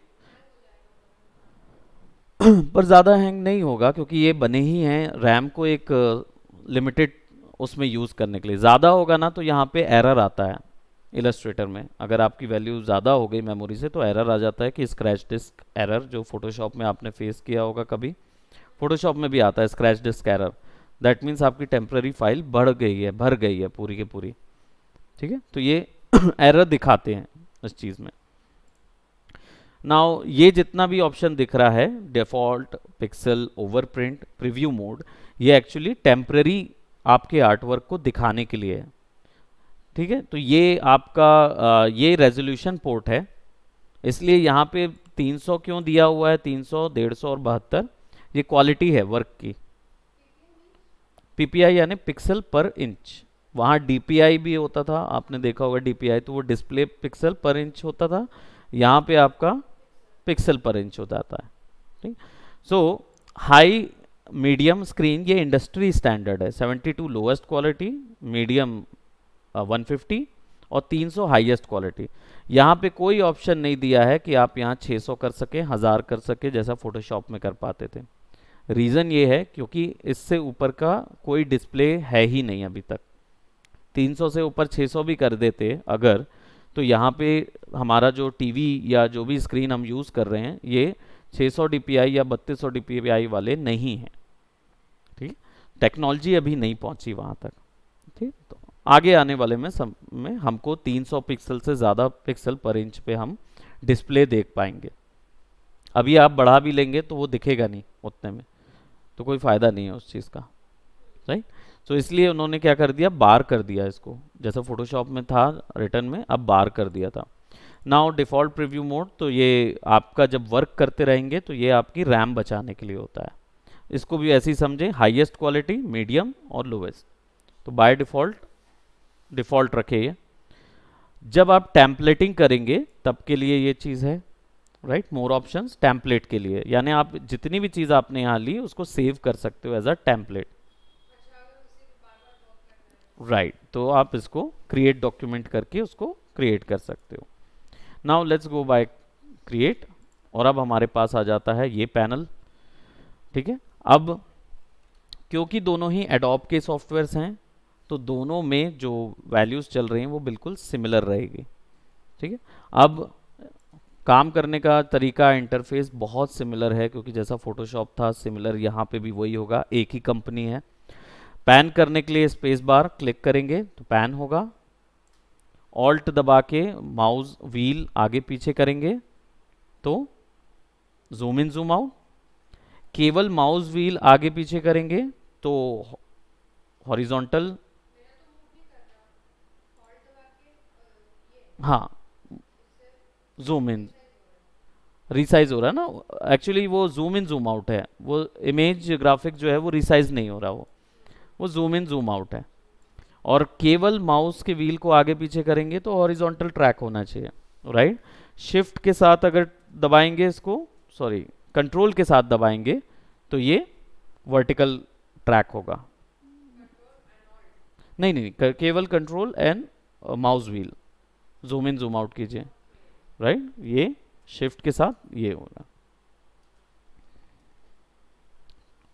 पर ज़्यादा हैंग नहीं होगा क्योंकि ये बने ही हैं रैम को एक लिमिटेड उसमें यूज़ करने के लिए। ज़्यादा होगा ना तो यहाँ पे एरर आता है इलस्ट्रेटर में, अगर आपकी वैल्यू ज़्यादा हो गई मेमोरी से तो एरर आ जाता है कि स्क्रैच डिस्क एरर, जो फोटोशॉप में आपने फेस किया होगा कभी, फोटोशॉप में भी आता है scratch disk error. That means आपकी टेम्प्रेरी फाइल बढ़ गई है, भर गई है पूरी की पूरी। ठीक है, तो ये एरर दिखाते हैं इस चीज़ में। नाउ ये जितना भी ऑप्शन दिख रहा है, डिफॉल्ट, पिक्सल, ओवरप्रिंट, प्रीव्यू मोड, ये एक्चुअली टेम्पररी आपके आर्टवर्क को दिखाने के लिए है। ठीक है, तो ये आपका ये रेजोल्यूशन पोर्ट है, इसलिए यहाँ पे 300 क्यों दिया हुआ है, 300, 150 और 72, ये क्वालिटी है वर्क की। पीपीआई यानी पिक्सल पर इंच, वहाँ डीपीआई भी होता था, आपने देखा होगा डीपीआई, तो वो डिस्प्ले पिक्सल पर इंच होता था, यहाँ पे आपका पिक्सल पर इंच हो जाता है। ठीक, सो हाई मीडियम स्क्रीन ये इंडस्ट्री स्टैंडर्ड है, 72 लोएस्ट क्वालिटी, मीडियम 150 और 300 हाईएस्ट क्वालिटी। यहाँ पे कोई ऑप्शन नहीं दिया है कि आप यहाँ 600 कर सके, 1000 कर सके जैसा फोटोशॉप में कर पाते थे। रीज़न ये है क्योंकि इससे ऊपर का कोई डिस्प्ले है ही नहीं अभी तक। 300 से ऊपर 600 भी कर देते अगर, तो यहाँ पे हमारा जो टीवी या जो भी स्क्रीन हम यूज़ कर रहे हैं ये 600 डीपीआई या 3200 डीपीआई वाले नहीं हैं। ठीक, टेक्नोलॉजी अभी नहीं पहुँची वहाँ तक। ठीक, तो आगे आने वाले में हमको 300 पिक्सल से ज़्यादा पिक्सल पर इंच पे हम डिस्प्ले देख पाएंगे। अभी आप बढ़ा भी लेंगे तो वो दिखेगा नहीं उतने में, तो कोई फ़ायदा नहीं है उस चीज़ का। राइट, तो इसलिए उन्होंने क्या कर दिया, बार कर दिया इसको, जैसा फोटोशॉप में था रिटर्न में, अब बार कर दिया था। नाउ डिफ़ॉल्ट प्रीव्यू मोड, तो ये आपका जब वर्क करते रहेंगे तो ये आपकी रैम बचाने के लिए होता है। इसको भी ऐसे ही समझें, हाईएस्ट क्वालिटी, मीडियम और लोवेस्ट, तो बाय डिफ़ॉल्ट रखे ये। जब आप टेम्पलेटिंग करेंगे तब के लिए ये चीज़ है, राइट, मोर ऑप्शंस टेम्पलेट के लिए, यानी आप जितनी भी चीज़ आपने यहाँ ली उसको सेव कर सकते हो एज अ टेम्पलेट। राइट, तो आप इसको क्रिएट डॉक्यूमेंट करके उसको क्रिएट कर सकते हो। Now let's go by create, और अब हमारे पास आ जाता है ये पैनल। ठीक है, अब क्योंकि दोनों ही एडोब के सॉफ्टवेयर्स हैं तो दोनों में जो वैल्यूज़ चल रही हैं वो बिल्कुल सिमिलर रहेगी। ठीक है, अब काम करने का तरीका, इंटरफेस बहुत सिमिलर है क्योंकि जैसा फोटोशॉप था सिमिलर यहाँ पे भी वही होगा, एक ही कंपनी है। पैन करने के लिए स्पेस बार क्लिक करेंगे तो पैन होगा, ऑल्ट दबा के माउस व्हील आगे पीछे करेंगे तो जूम इन जूम आउट, केवल माउस व्हील आगे पीछे करेंगे तो हॉरिजॉन्टल, हाँ जूम इन, रिसाइज हो रहा है ना, एक्चुअली वो जूम इन जूम आउट है, वो इमेज ग्राफिक जो है वो रिसाइज नहीं हो रहा, वो जूम इन जूम आउट है। और केवल माउस के व्हील को आगे पीछे करेंगे तो हॉरिजॉन्टल ट्रैक होना चाहिए, राइट। शिफ्ट के साथ अगर दबाएंगे इसको, सॉरी कंट्रोल के साथ दबाएंगे तो ये वर्टिकल ट्रैक होगा। नहीं नहीं, केवल control and mouse wheel, zoom in zoom out कीजिए, राइट, ये शिफ्ट के साथ ये होगा,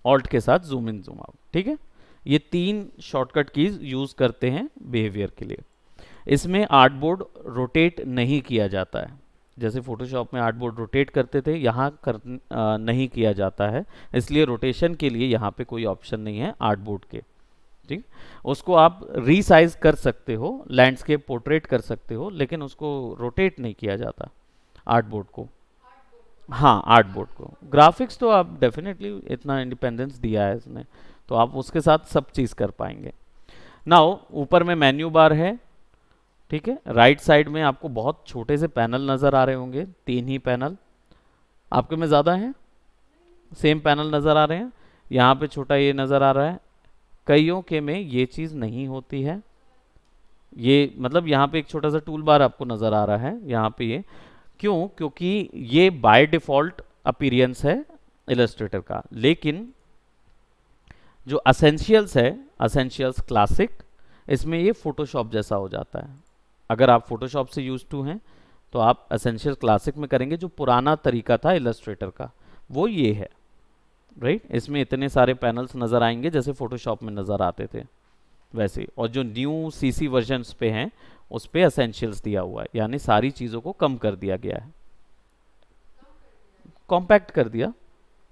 ऑल्ट के साथ जूम इन जूम आउट। ठीक है, ये तीन शॉर्टकट कीज यूज करते हैं बिहेवियर के लिए। इसमें आर्टबोर्ड रोटेट नहीं किया जाता है, जैसे फोटोशॉप में आर्टबोर्ड रोटेट करते थे, यहाँ नहीं किया जाता है, इसलिए रोटेशन के लिए यहाँ पे कोई ऑप्शन नहीं है आर्टबोर्ड के। ठीक, उसको आप रीसाइज कर सकते हो, लैंडस्केप पोर्ट्रेट कर सकते हो, लेकिन उसको रोटेट नहीं किया जाता आर्टबोर्ड को। हाँ, आर्टबोर्ड को। ग्राफिक्स तो आप डेफिनेटली इतना इंडिपेंडेंस दिया है इसने, तो आप उसके साथ सब चीज़ कर पाएंगे। नाउ ऊपर में मेन्यू बार है, ठीक है। राइट साइड में आपको बहुत छोटे से पैनल नज़र आ रहे होंगे, 3 ही पैनल। आपके में ज़्यादा हैं? सेम पैनल नज़र आ रहे हैं। यहाँ पे छोटा ये नज़र आ रहा है, कईयों के में ये चीज़ नहीं होती है। ये मतलब यहाँ पे एक छोटा सा टूल बार आपको नज़र आ रहा है यहाँ पे, ये क्यों? क्योंकि ये बाय डिफ़ॉल्ट अपीरियंस है इलस्ट्रेटर का, लेकिन जो असेंशियल्स है, असेंशियल्स क्लासिक, इसमें ये फोटोशॉप जैसा हो जाता है। अगर आप फोटोशॉप से यूज टू हैं तो आप एसेंशियल क्लासिक में करेंगे। जो पुराना तरीका था इलस्ट्रेटर का वो ये है, राइट। इसमें इतने सारे पैनल्स नज़र आएंगे जैसे फोटोशॉप में नज़र आते थे वैसे, और जो न्यू सीसी वर्जन्स पे हैं उस पे एसेंशियल्स दिया हुआ है, यानी सारी चीज़ों को कम कर दिया गया है, कॉम्पैक्ट कर दिया,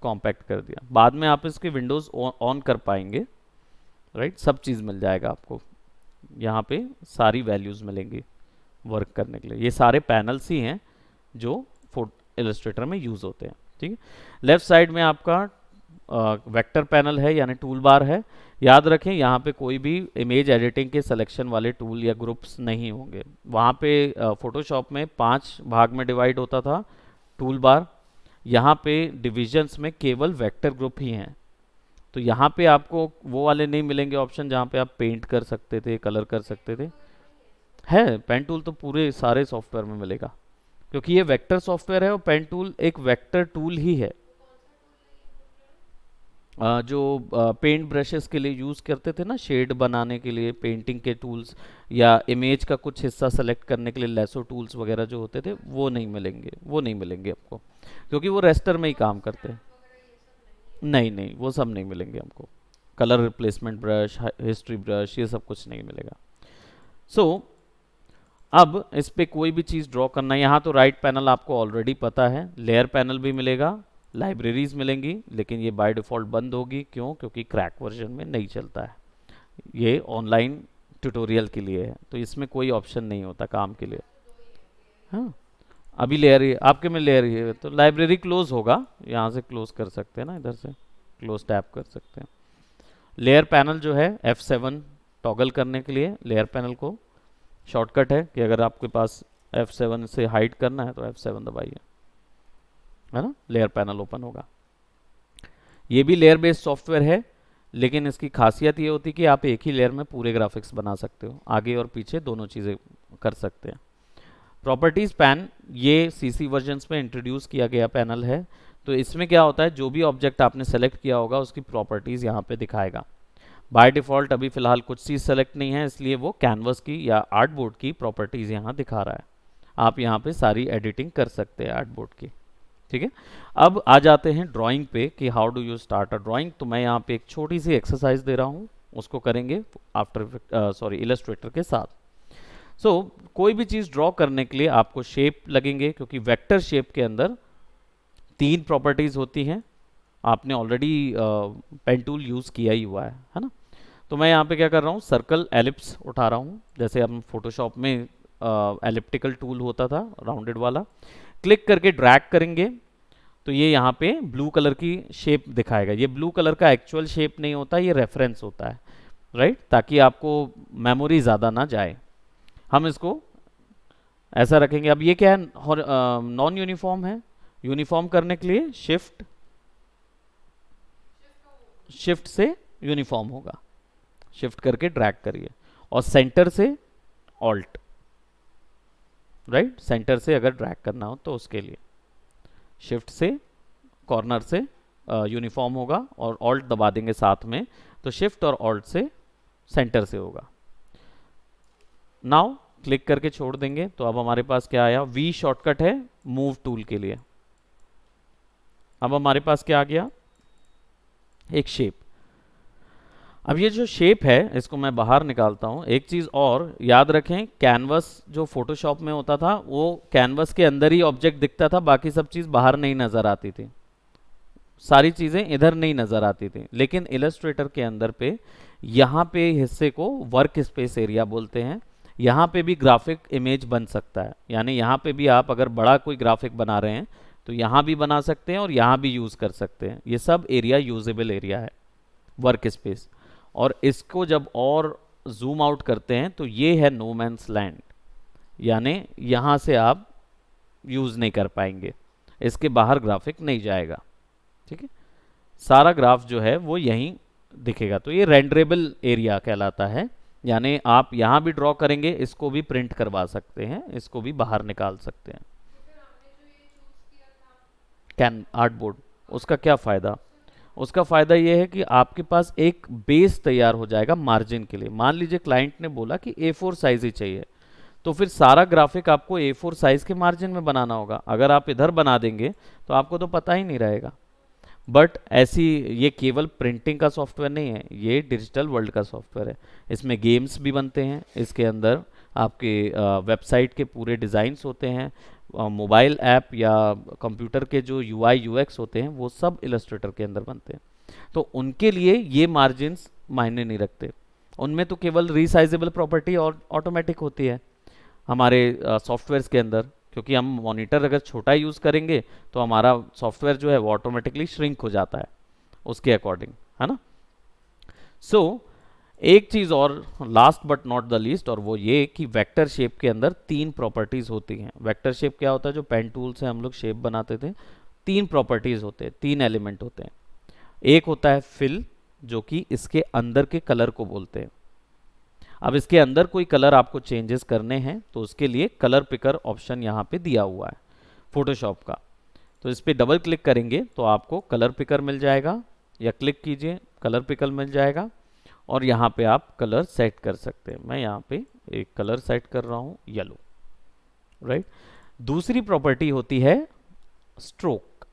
कॉम्पैक्ट कर दिया। बाद में आप इसके विंडोज़ ऑन कर पाएंगे, राइट। सब चीज़ मिल जाएगा आपको यहाँ पे, सारी वैल्यूज़ मिलेंगी वर्क करने के लिए। ये सारे पैनल्स ही हैं जो इलस्ट्रेटर में यूज़ होते हैं, ठीक है। लेफ्ट साइड में आपका वेक्टर पैनल है, यानी टूल बार है। याद रखें यहाँ पे कोई भी इमेज एडिटिंग के सिलेक्शन वाले टूल या ग्रुप्स नहीं होंगे। वहाँ पे फोटोशॉप में 5 भाग में डिवाइड होता था टूल बार, यहाँ पे डिविजन्स में केवल वेक्टर ग्रुप ही हैं। तो यहाँ पे आपको वो वाले नहीं मिलेंगे ऑप्शन जहाँ पे आप पेंट कर सकते थे, कलर कर सकते थे। है, पेन टूल तो पूरे सारे सॉफ्टवेयर में मिलेगा, क्योंकि ये वेक्टर सॉफ्टवेयर है और पेन टूल एक वेक्टर टूल ही है। जो पेंट ब्रशेस के लिए यूज़ करते थे ना, शेड बनाने के लिए, पेंटिंग के टूल्स, या इमेज का कुछ हिस्सा सेलेक्ट करने के लिए लेसो टूल्स वगैरह जो होते थे, वो नहीं मिलेंगे, वो नहीं मिलेंगे आपको, क्योंकि वो रेस्टर में ही काम करते हैं। नहीं नहीं, वो सब नहीं मिलेंगे हमको। Colour replacement brush, history brush, ये सब कुछ नहीं मिलेगा। सो अब इस पे कोई भी चीज़ ड्रॉ करना है, यहाँ तो राइट पैनल आपको ऑलरेडी पता है। लेयर पैनल भी मिलेगा, लाइब्रेरीज मिलेंगी, लेकिन ये बाय डिफ़ॉल्ट बंद होगी। क्यों? क्योंकि क्रैक वर्जन में नहीं चलता है, ये ऑनलाइन ट्यूटोरियल के लिए है, तो इसमें कोई ऑप्शन नहीं होता काम के लिए। हाँ, अभी लेयर ही आपके में, लेयर ही है, तो लाइब्रेरी क्लोज होगा, यहाँ से क्लोज कर सकते हैं ना, इधर से क्लोज टैप कर सकते हैं। लेयर पैनल जो है F7 टॉगल करने के लिए, लेयर पैनल को शॉर्टकट है कि अगर आपके पास F7 से हाइड करना है तो F7 दबाइए, है ना, लेयर पैनल ओपन होगा। ये भी लेयर बेस्ड सॉफ्टवेयर है, लेकिन इसकी खासियत ये होती है कि आप एक ही लेयर में पूरे ग्राफिक्स बना सकते हो, आगे और पीछे दोनों चीज़ें कर सकते हैं। प्रॉपर्टीज पैन, ये सीसी वर्जन्स में इंट्रोड्यूस किया गया पैनल है। तो इसमें क्या होता है, जो भी ऑब्जेक्ट आपने सेलेक्ट किया होगा उसकी प्रॉपर्टीज यहाँ पे दिखाएगा। बाय डिफ़ॉल्ट अभी फिलहाल कुछ चीज़ सेलेक्ट नहीं है, इसलिए वो कैनवस की या आर्टबोर्ड की प्रॉपर्टीज यहाँ दिखा रहा है। आप यहाँ पे सारी एडिटिंग कर सकते हैं आर्टबोर्ड की, ठीक है। अब आ जाते हैं ड्राइंग पे कि how do you start a drawing. तो मैं यहाँ पे एक छोटी सी एक्सरसाइज दे रहा हूँ, उसको करेंगे इलस्ट्रेटर के साथ। कोई भी चीज़ ड्रॉ करने के लिए आपको शेप लगेंगे, क्योंकि वेक्टर शेप के अंदर 3 प्रॉपर्टीज होती हैं। आपने ऑलरेडी पेन टूल यूज़ किया ही हुआ है ना। तो मैं यहाँ पे क्या कर रहा हूँ, सर्कल एलिप्स उठा रहा हूँ, जैसे हम फोटोशॉप में एलिप्टिकल टूल होता था राउंडेड वाला। क्लिक करके ड्रैग करेंगे तो ये यहाँ पे ब्लू कलर की शेप दिखाएगा। ये ब्लू कलर का एक्चुअल शेप नहीं होता, ये रेफरेंस होता है, राइट, ताकि आपको मेमोरी ज़्यादा ना जाए। हम इसको ऐसा रखेंगे। अब ये क्या है, नॉन यूनिफॉर्म है। यूनिफॉर्म करने के लिए शिफ्ट से यूनिफॉर्म होगा, शिफ्ट करके ड्रैग करिए, और सेंटर से ऑल्ट, राइट, सेंटर से अगर ड्रैग करना हो तो उसके लिए शिफ्ट से कॉर्नर से यूनिफॉर्म होगा, और ऑल्ट दबा देंगे साथ में, तो शिफ्ट और ऑल्ट से सेंटर से होगा। नाउ क्लिक करके छोड़ देंगे तो अब हमारे पास क्या आया, वी शॉर्टकट है मूव टूल के लिए। अब हमारे पास क्या आ गया, एक शेप। अब ये जो शेप है इसको मैं बाहर निकालता हूँ। एक चीज़ और याद रखें, कैनवस जो फोटोशॉप में होता था वो कैनवस के अंदर ही ऑब्जेक्ट दिखता था, बाकी सब चीज़ बाहर नहीं नज़र आती थी, सारी चीज़ें इधर नहीं नज़र आती थी। लेकिन इलस्ट्रेटर के अंदर पे यहाँ पे हिस्से को वर्क स्पेस एरिया बोलते हैं। यहाँ पे भी ग्राफिक इमेज बन सकता है, यानी यहाँ पे भी आप अगर बड़ा कोई ग्राफिक बना रहे हैं तो यहाँ भी बना सकते हैं और यहाँ भी यूज़ कर सकते हैं। ये सब एरिया यूजेबल एरिया है, वर्क स्पेस। और इसको जब और जूम आउट करते हैं तो ये है नो मैन्स लैंड, यानी यहाँ से आप यूज़ नहीं कर पाएंगे, इसके बाहर ग्राफिक नहीं जाएगा। ठीक है, सारा ग्राफ जो है वो यहीं दिखेगा। तो ये रेंडरेबल एरिया कहलाता है, यानी आप यहाँ भी ड्रॉ करेंगे, इसको भी प्रिंट करवा सकते हैं, इसको भी बाहर निकाल सकते हैं। कैन आर्टबोर्ड, उसका क्या फ़ायदा? उसका फ़ायदा ये है कि आपके पास एक बेस तैयार हो जाएगा मार्जिन के लिए। मान लीजिए क्लाइंट ने बोला कि A4 साइज़ ही चाहिए, तो फिर सारा ग्राफिक आपको A4 साइज़ के मार्जिन में बनाना होगा। अगर आप इधर बना देंगे तो आपको तो पता ही नहीं रहेगा। बट ऐसी, ये केवल प्रिंटिंग का सॉफ्टवेयर नहीं है, ये डिजिटल वर्ल्ड का सॉफ्टवेयर है। इसमें गेम्स भी बनते हैं, इसके अंदर आपके वेबसाइट के पूरे डिज़ाइंस होते हैं, मोबाइल ऐप या कंप्यूटर के जो UI UX होते हैं वो सब इलस्ट्रेटर के अंदर बनते हैं। तो उनके लिए ये मार्जिन्स मायने नहीं रखते, उनमें तो केवल रीसाइजेबल प्रॉपर्टी और ऑटोमेटिक होती है हमारे सॉफ्टवेयर्स के अंदर। क्योंकि हम मॉनिटर अगर छोटा यूज़ करेंगे तो हमारा सॉफ्टवेयर जो है वो ऑटोमेटिकली श्रिंक हो जाता है उसके अकॉर्डिंग, है ना। सो एक चीज़ और last but not the least, और वो ये कि वेक्टर शेप के अंदर 3 प्रॉपर्टीज़ होती हैं। वेक्टर शेप क्या होता है? जो पेन टूल से हम लोग शेप बनाते थे, 3 प्रॉपर्टीज़ होते हैं, 3 एलिमेंट होते हैं। एक होता है फिल, जो कि इसके अंदर के कलर को बोलते हैं। अब इसके अंदर कोई कलर आपको चेंजेस करने हैं तो उसके लिए कलर पिकर ऑप्शन यहाँ पे दिया हुआ है फोटोशॉप का। तो इस पर डबल क्लिक करेंगे तो आपको कलर पिकर मिल जाएगा, या क्लिक कीजिए कलर पिकर मिल जाएगा, और यहाँ पे आप कलर सेट कर सकते हैं। मैं यहाँ पे एक कलर सेट कर रहा हूँ, येलो, राइट। दूसरी प्रॉपर्टी होती है स्ट्रोक,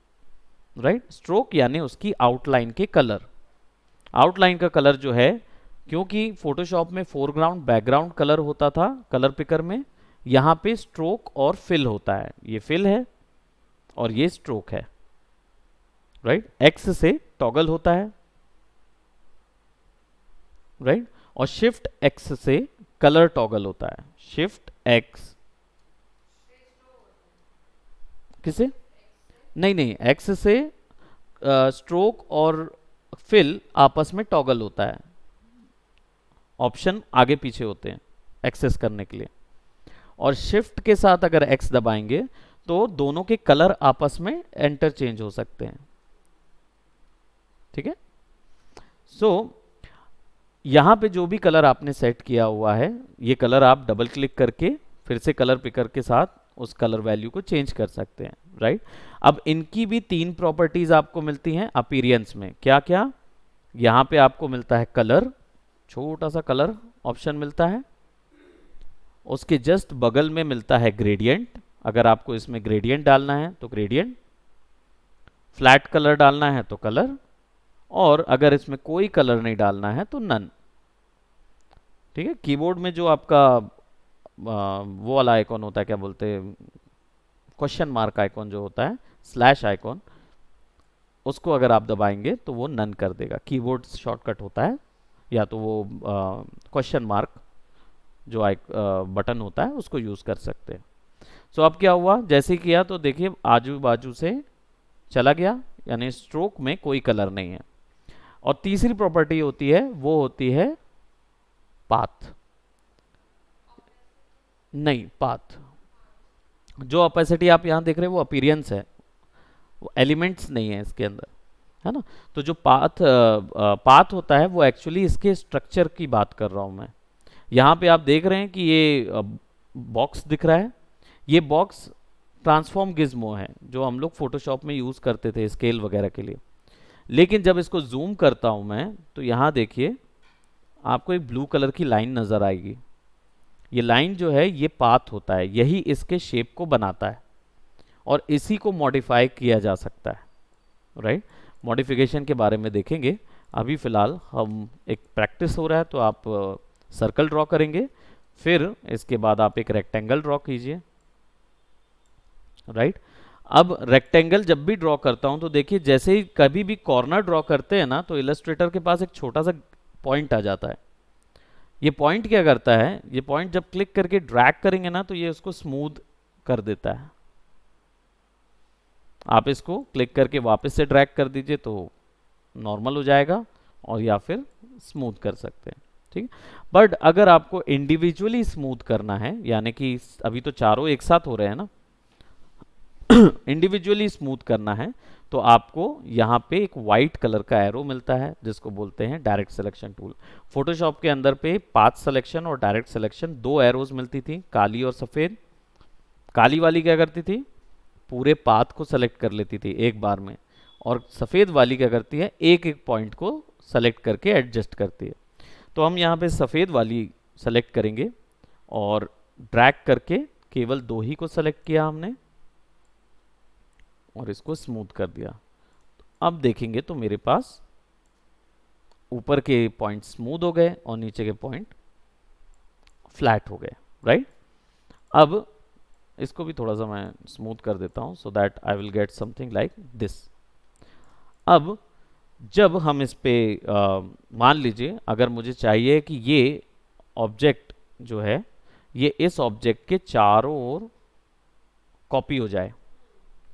राइट। स्ट्रोक यानी उसकी आउटलाइन के कलर। आउटलाइन का कलर जो है, क्योंकि फोटोशॉप में फोरग्राउंड बैकग्राउंड कलर होता था कलर पिकर में, यहाँ पे स्ट्रोक और फिल होता है। ये फिल है और ये स्ट्रोक है, राइट। एक्स से टॉगल होता है, राइट, और शिफ्ट एक्स से कलर टॉगल होता है। शिफ्ट एक्स किसे? नहीं नहीं, एक्स से स्ट्रोक और फिल आपस में टॉगल होता है, ऑप्शन आगे पीछे होते हैं एक्सेस करने के लिए। और शिफ्ट के साथ अगर एक्स दबाएंगे तो दोनों के कलर आपस में इंटरचेंज हो सकते हैं, ठीक है। सो यहां पे जो भी कलर आपने सेट किया हुआ है, ये कलर आप डबल क्लिक करके फिर से कलर पिकर के साथ उस कलर वैल्यू को चेंज कर सकते हैं, राइट। अब इनकी भी 3 प्रॉपर्टीज आपको मिलती हैं अपीयरेंस में। क्या क्या? यहां पे आपको मिलता है कलर, छोटा सा कलर ऑप्शन मिलता है, उसके जस्ट बगल में मिलता है ग्रेडियंट। अगर आपको इसमें ग्रेडियंट डालना है तो ग्रेडियंट, फ्लैट कलर डालना है तो कलर, और अगर इसमें कोई कलर नहीं डालना है तो नन, ठीक है। कीबोर्ड में जो आपका वो वाला आइकॉन होता है, क्या बोलते हैं, क्वेश्चन मार्क आइकॉन जो होता है, स्लैश आइकॉन, उसको अगर आप दबाएंगे तो वो नन कर देगा। कीबोर्ड शॉर्टकट होता है, या तो वो क्वेश्चन मार्क जो बटन होता है उसको यूज़ कर सकते हैं। सो अब क्या हुआ, जैसे किया तो देखिए आजू बाजू से चला गया, यानी स्ट्रोक में कोई कलर नहीं है। और तीसरी प्रॉपर्टी होती है, वो होती है पाथ। नहीं, पाथ, जो ऑपेसिटी आप यहाँ देख रहे हैं वो अपीयरेंस है, वो एलिमेंट्स नहीं है इसके अंदर, है ना। तो जो पाथ होता है वो एक्चुअली इसके स्ट्रक्चर की बात कर रहा हूँ मैं। यहाँ पे आप देख रहे हैं कि ये बॉक्स दिख रहा है, ये बॉक्स ट्रांसफॉर्म गिज्मो है जो हम लोग फोटोशॉप में यूज़ करते थे स्केल वगैरह के लिए। लेकिन जब इसको जूम करता हूँ मैं तो यहाँ देखिए आपको एक ब्लू कलर की लाइन नज़र आएगी। ये लाइन जो है ये पाथ होता है, यही इसके शेप को बनाता है और इसी को मॉडिफाई किया जा सकता है, राइट। मॉडिफिकेशन के बारे में देखेंगे, अभी फ़िलहाल हम एक प्रैक्टिस हो रहा है, तो आप सर्कल ड्रॉ करेंगे, फिर इसके बाद आप एक रेक्टेंगल ड्रॉ कीजिए, राइट। अब रेक्टेंगल जब भी ड्रॉ करता हूं तो देखिए जैसे ही कभी भी कॉर्नर ड्रॉ करते हैं ना, तो इलस्ट्रेटर के पास एक छोटा सा पॉइंट आ जाता है। ये पॉइंट क्या करता है, ये पॉइंट जब क्लिक करके ड्रैग करेंगे ना, तो ये उसको स्मूथ कर देता है। आप इसको क्लिक करके वापस से ड्रैग कर दीजिए तो नॉर्मल हो जाएगा, और या फिर स्मूथ कर सकते हैं, ठीक। बट अगर आपको इंडिविजुअली स्मूथ करना है, यानी कि अभी तो चारों एक साथ हो रहे हैं ना, इंडिविजुअली स्मूथ करना है, तो आपको यहाँ पे एक वाइट कलर का एरो मिलता है जिसको बोलते हैं डायरेक्ट सिलेक्शन टूल। फोटोशॉप के अंदर पे पाथ सिलेक्शन और डायरेक्ट सिलेक्शन दो एरोज मिलती थी, काली और सफ़ेद। काली वाली क्या करती थी, पूरे पाथ को सेलेक्ट कर लेती थी एक बार में, और सफ़ेद वाली क्या करती है, एक एक पॉइंट को सेलेक्ट करके एडजस्ट करती है। तो हम यहाँ पे सफ़ेद वाली सेलेक्ट करेंगे और ड्रैग करके केवल दो ही को सेलेक्ट किया हमने और इसको स्मूथ कर दिया। अब देखेंगे तो मेरे पास ऊपर के पॉइंट स्मूथ हो गए और नीचे के पॉइंट फ्लैट हो गए, राइट। अब इसको भी थोड़ा सा मैं स्मूथ कर देता हूं so that I will get something like this. अब जब हम इस पे मान लीजिए अगर मुझे चाहिए कि ये ऑब्जेक्ट जो है ये इस ऑब्जेक्ट के चारों ओर कॉपी हो जाए,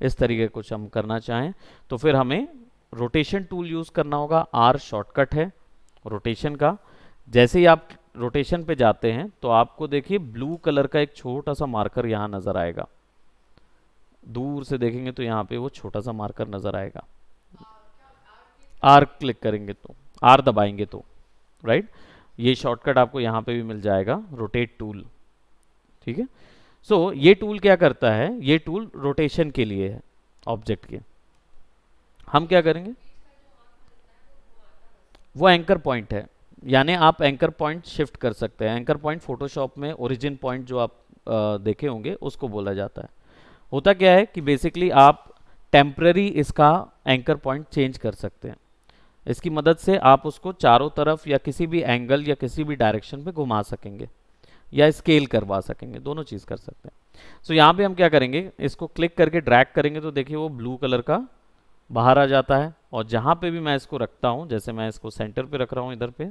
इस तरीके कुछ हम करना चाहें, तो फिर हमें रोटेशन टूल यूज करना होगा। आर शॉर्टकट है रोटेशन का। जैसे ही आप रोटेशन पे जाते हैं तो आपको देखिए ब्लू कलर का एक छोटा सा मार्कर यहाँ नजर आएगा, दूर से देखेंगे तो यहाँ पे वो छोटा सा मार्कर नजर आएगा। आर क्लिक करेंगे तो, आर दबाएंगे तो, राइट, ये शॉर्टकट आपको यहाँ पे भी मिल जाएगा, रोटेट टूल, ठीक है। सो ये टूल क्या करता है, ये टूल रोटेशन के लिए है ऑब्जेक्ट के। हम क्या करेंगे, वो एंकर पॉइंट है, यानी आप एंकर पॉइंट शिफ्ट कर सकते हैं। एंकर पॉइंट फोटोशॉप में ओरिजिन पॉइंट जो आप देखे होंगे उसको बोला जाता है। होता क्या है कि बेसिकली आप टेम्पररी इसका एंकर पॉइंट चेंज कर सकते हैं। इसकी मदद से आप उसको चारों तरफ या किसी भी एंगल या किसी भी डायरेक्शन पे घुमा सकेंगे या स्केल करवा सकेंगे, दोनों चीज़ कर सकते हैं। सो यहाँ पे हम क्या करेंगे, इसको क्लिक करके ड्रैग करेंगे तो देखिए वो ब्लू कलर का बाहर आ जाता है, और जहाँ पे भी मैं इसको रखता हूँ, जैसे मैं इसको सेंटर पे रख रहा हूँ इधर पे,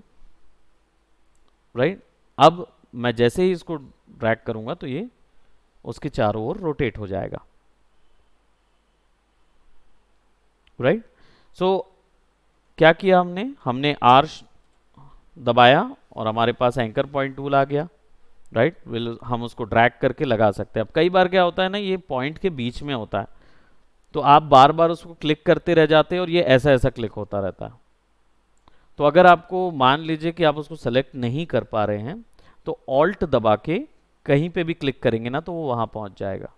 राइट। अब मैं जैसे ही इसको ड्रैग करूँगा तो ये उसके चारों ओर रोटेट हो जाएगा, राइट। सो क्या किया हमने, हमने आर दबाया और हमारे पास एंकर पॉइंट टूल आ गया, राइट। हम उसको ड्रैग करके लगा सकते हैं। अब कई बार क्या होता है ना, ये पॉइंट के बीच में होता है, तो आप बार बार उसको क्लिक करते रह जाते हैं और ये ऐसा ऐसा क्लिक होता रहता है। तो अगर आपको मान लीजिए कि आप उसको सेलेक्ट नहीं कर पा रहे हैं, तो ऑल्ट दबा के कहीं पे भी क्लिक करेंगे ना तो वो वहां पहुंच जाएगा।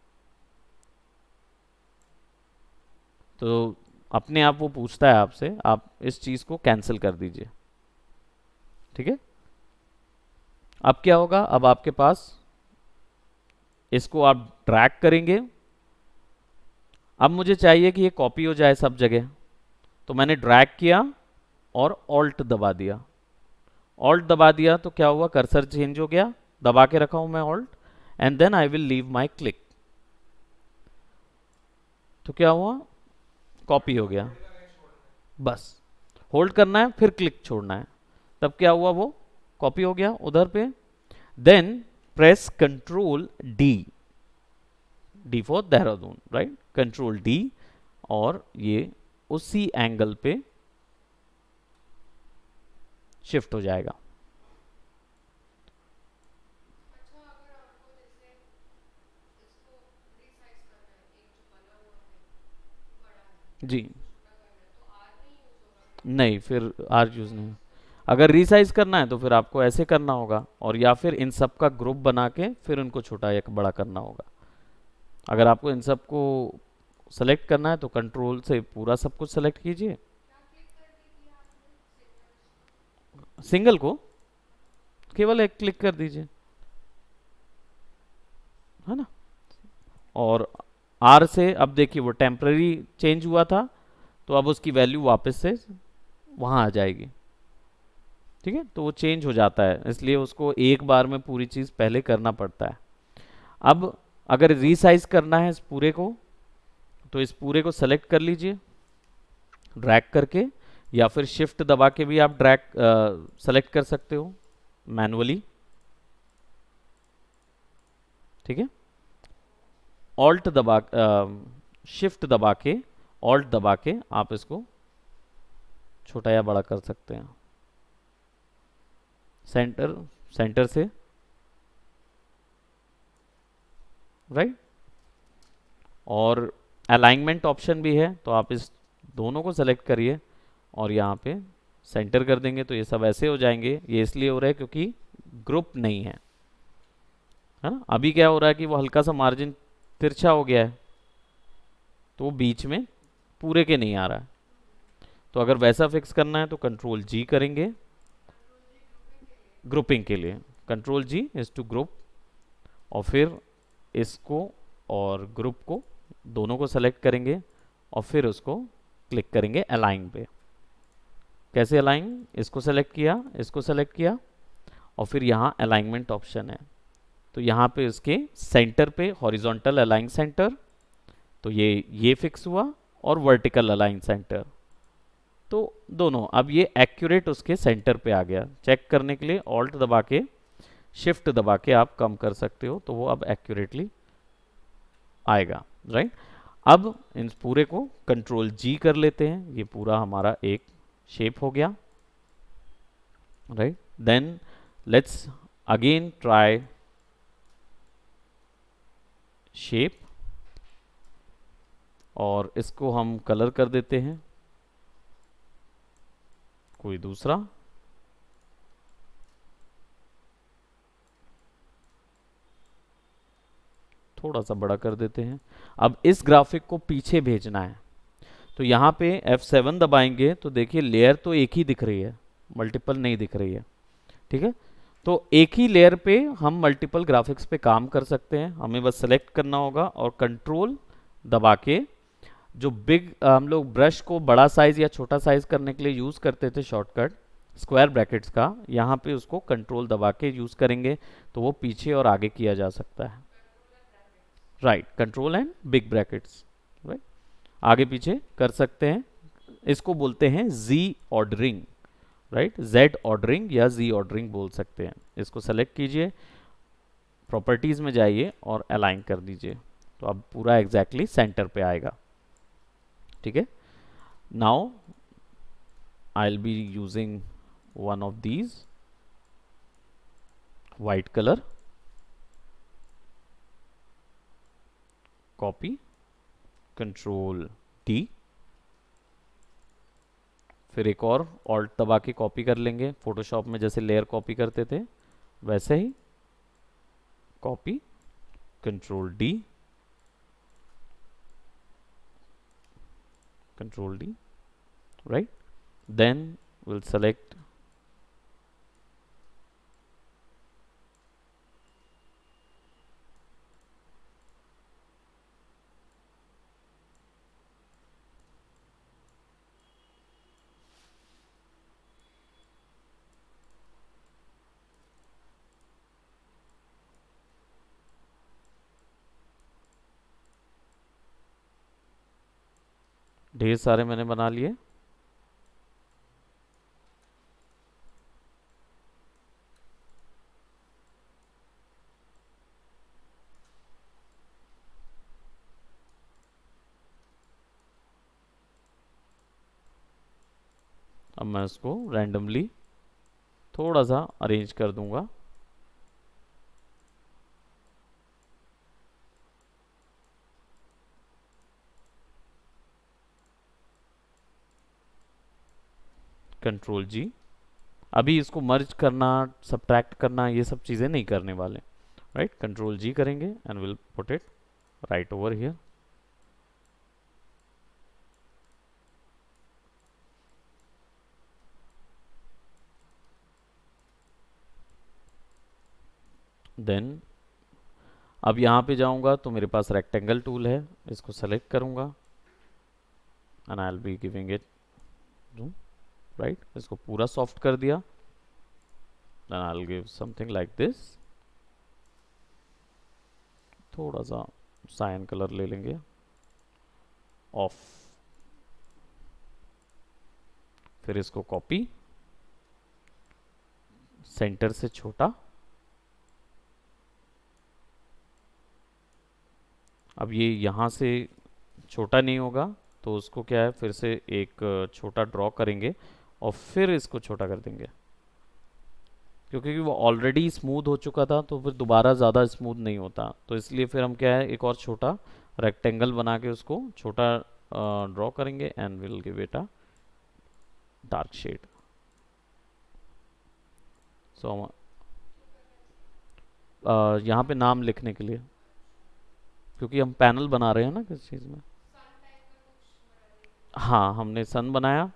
तो अपने आप वो पूछता है आपसे, आप इस चीज को कैंसिल कर दीजिए, ठीक है। अब क्या होगा, अब आपके पास इसको आप ड्रैग करेंगे। अब मुझे चाहिए कि ये कॉपी हो जाए सब जगह, तो मैंने ड्रैग किया और ऑल्ट दबा दिया। ऑल्ट दबा दिया तो क्या हुआ, कर्सर चेंज हो गया, दबा के रखा हूं मैं alt, and then I will leave my click, तो क्या हुआ, कॉपी हो गया। बस होल्ड करना है फिर क्लिक छोड़ना है, तब क्या हुआ, वो कॉपी हो गया उधर पे। Then press control D, D for Dehradun, right, control D, और ये उसी एंगल पे शिफ्ट हो जाएगा। जी नहीं, फिर आर यूज नहीं। अगर रीसाइज करना है तो फिर आपको ऐसे करना होगा, और या फिर इन सब का ग्रुप बना के फिर उनको छोटा या बड़ा करना होगा। अगर आपको इन सब को सेलेक्ट करना है तो कंट्रोल से पूरा सब कुछ सेलेक्ट कीजिए, सिंगल को केवल एक क्लिक कर दीजिए, है ना। और आर से अब देखिए वो टेम्पररी चेंज हुआ था, तो अब उसकी वैल्यू वापस से वहाँ आ जाएगी। ठीक है, तो वो चेंज हो जाता है, इसलिए उसको एक बार में पूरी चीज़ पहले करना पड़ता है। अब अगर रीसाइज करना है इस पूरे को, तो इस पूरे को सेलेक्ट कर लीजिए ड्रैग करके, या फिर शिफ्ट दबा के भी आप ड्रैग सेलेक्ट कर सकते हो मैनुअली। ठीक है, ऑल्ट दबा शिफ्ट दबा के, ऑल्ट दबा के आप इसको छोटा या बड़ा कर सकते हैं। सेंटर, सेंटर से, राइट। और अलाइनमेंट ऑप्शन भी है, तो आप इस दोनों को सेलेक्ट करिए और यहाँ पे सेंटर कर देंगे, तो ये सब ऐसे हो जाएंगे। ये इसलिए हो रहा है क्योंकि ग्रुप नहीं है ना। अभी क्या हो रहा है कि वो हल्का सा मार्जिन तिरछा हो गया है, तो वो बीच में पूरे के नहीं आ रहा है। तो अगर वैसा फिक्स करना है तो कंट्रोल जी करेंगे ग्रुपिंग के लिए, control G is to group, और फिर इसको और ग्रुप को दोनों को सेलेक्ट करेंगे और फिर उसको क्लिक करेंगे अलाइन पे। कैसे अलाइन, इसको सेलेक्ट किया, इसको सेलेक्ट किया, और फिर यहाँ अलाइनमेंट ऑप्शन है, तो यहाँ पे इसके सेंटर पे हॉरिजॉन्टल अलाइन सेंटर, तो ये फिक्स हुआ, और वर्टिकल अलाइन सेंटर, तो दोनों अब ये एक्यूरेट उसके सेंटर पे आ गया। चेक करने के लिए ऑल्ट दबा के, शिफ्ट दबा के आप कम कर सकते हो, तो वो अब एक्यूरेटली आएगा, राइट। अब इन पूरे को कंट्रोल जी कर लेते हैं, ये पूरा हमारा एक शेप हो गया, right. Then let's again try shape, और इसको हम कलर कर देते हैं कोई दूसरा, थोड़ा सा बड़ा कर देते हैं। अब इस ग्राफिक को पीछे भेजना है, तो यहाँ पे F7 दबाएंगे तो देखिए लेयर तो एक ही दिख रही है, मल्टीपल नहीं दिख रही है। ठीक है, तो एक ही लेयर पे हम मल्टीपल ग्राफिक्स पे काम कर सकते हैं। हमें बस सेलेक्ट करना होगा और कंट्रोल दबा के, जो बिग हम लोग ब्रश को बड़ा साइज या छोटा साइज करने के लिए यूज करते थे शॉर्टकट स्क्वायर ब्रैकेट्स का, यहाँ पे उसको कंट्रोल दबा के यूज करेंगे तो वो पीछे और आगे किया जा सकता है, right. Control and big brackets, right, आगे पीछे कर सकते हैं। इसको बोलते हैं जी ऑर्डरिंग, राइट, जेड ऑर्डरिंग या जी ऑर्डरिंग बोल सकते हैं। इसको सेलेक्ट कीजिए, प्रॉपर्टीज में जाइए और अलाइन कर दीजिए, तो अब पूरा एग्जैक्टली सेंटर पे आएगा। ठीक है, now I will be using one of these white colour, copy, control T, फिर एक और ऑल्ट दबा के कॉपी कर लेंगे, फोटोशॉप में जैसे लेयर कॉपी करते थे वैसे ही, copy, control D, control D, right, then we'll select ढेर सारे मैंने बना लिए। अब मैं इसको रैंडमली थोड़ा सा अरेंज कर दूंगा, कंट्रोल जी। अभी इसको मर्ज करना, सब्ट्रैक्ट करना, ये सब चीज़ें नहीं करने वाले, राइट। कंट्रोल जी करेंगे and will put it right over here. Then अब यहाँ पे जाऊंगा तो मेरे पास रेक्टेंगल टूल है, इसको सेलेक्ट करूंगा and I will be giving it right, इसको पूरा सॉफ्ट कर दिया. Then I will give something like this. थोड़ा सा साइन कलर ले लेंगे, ऑफ. फिर इसको कॉपी, सेंटर से छोटा. अब ये यहाँ से छोटा नहीं होगा, तो उसको क्या है, फिर से एक छोटा ड्रॉ करेंगे और फिर इसको छोटा कर देंगे, क्योंकि वो ऑलरेडी स्मूथ हो चुका था, तो फिर दोबारा ज़्यादा स्मूथ नहीं होता. तो इसलिए फिर हम क्या है, एक और छोटा रेक्टेंगल बना के उसको छोटा ड्रॉ करेंगे and will give it a dark shade. So यहाँ पे नाम लिखने के लिए, क्योंकि हम पैनल बना रहे हैं ना किस चीज़ में. हाँ, हमने सन बनाया,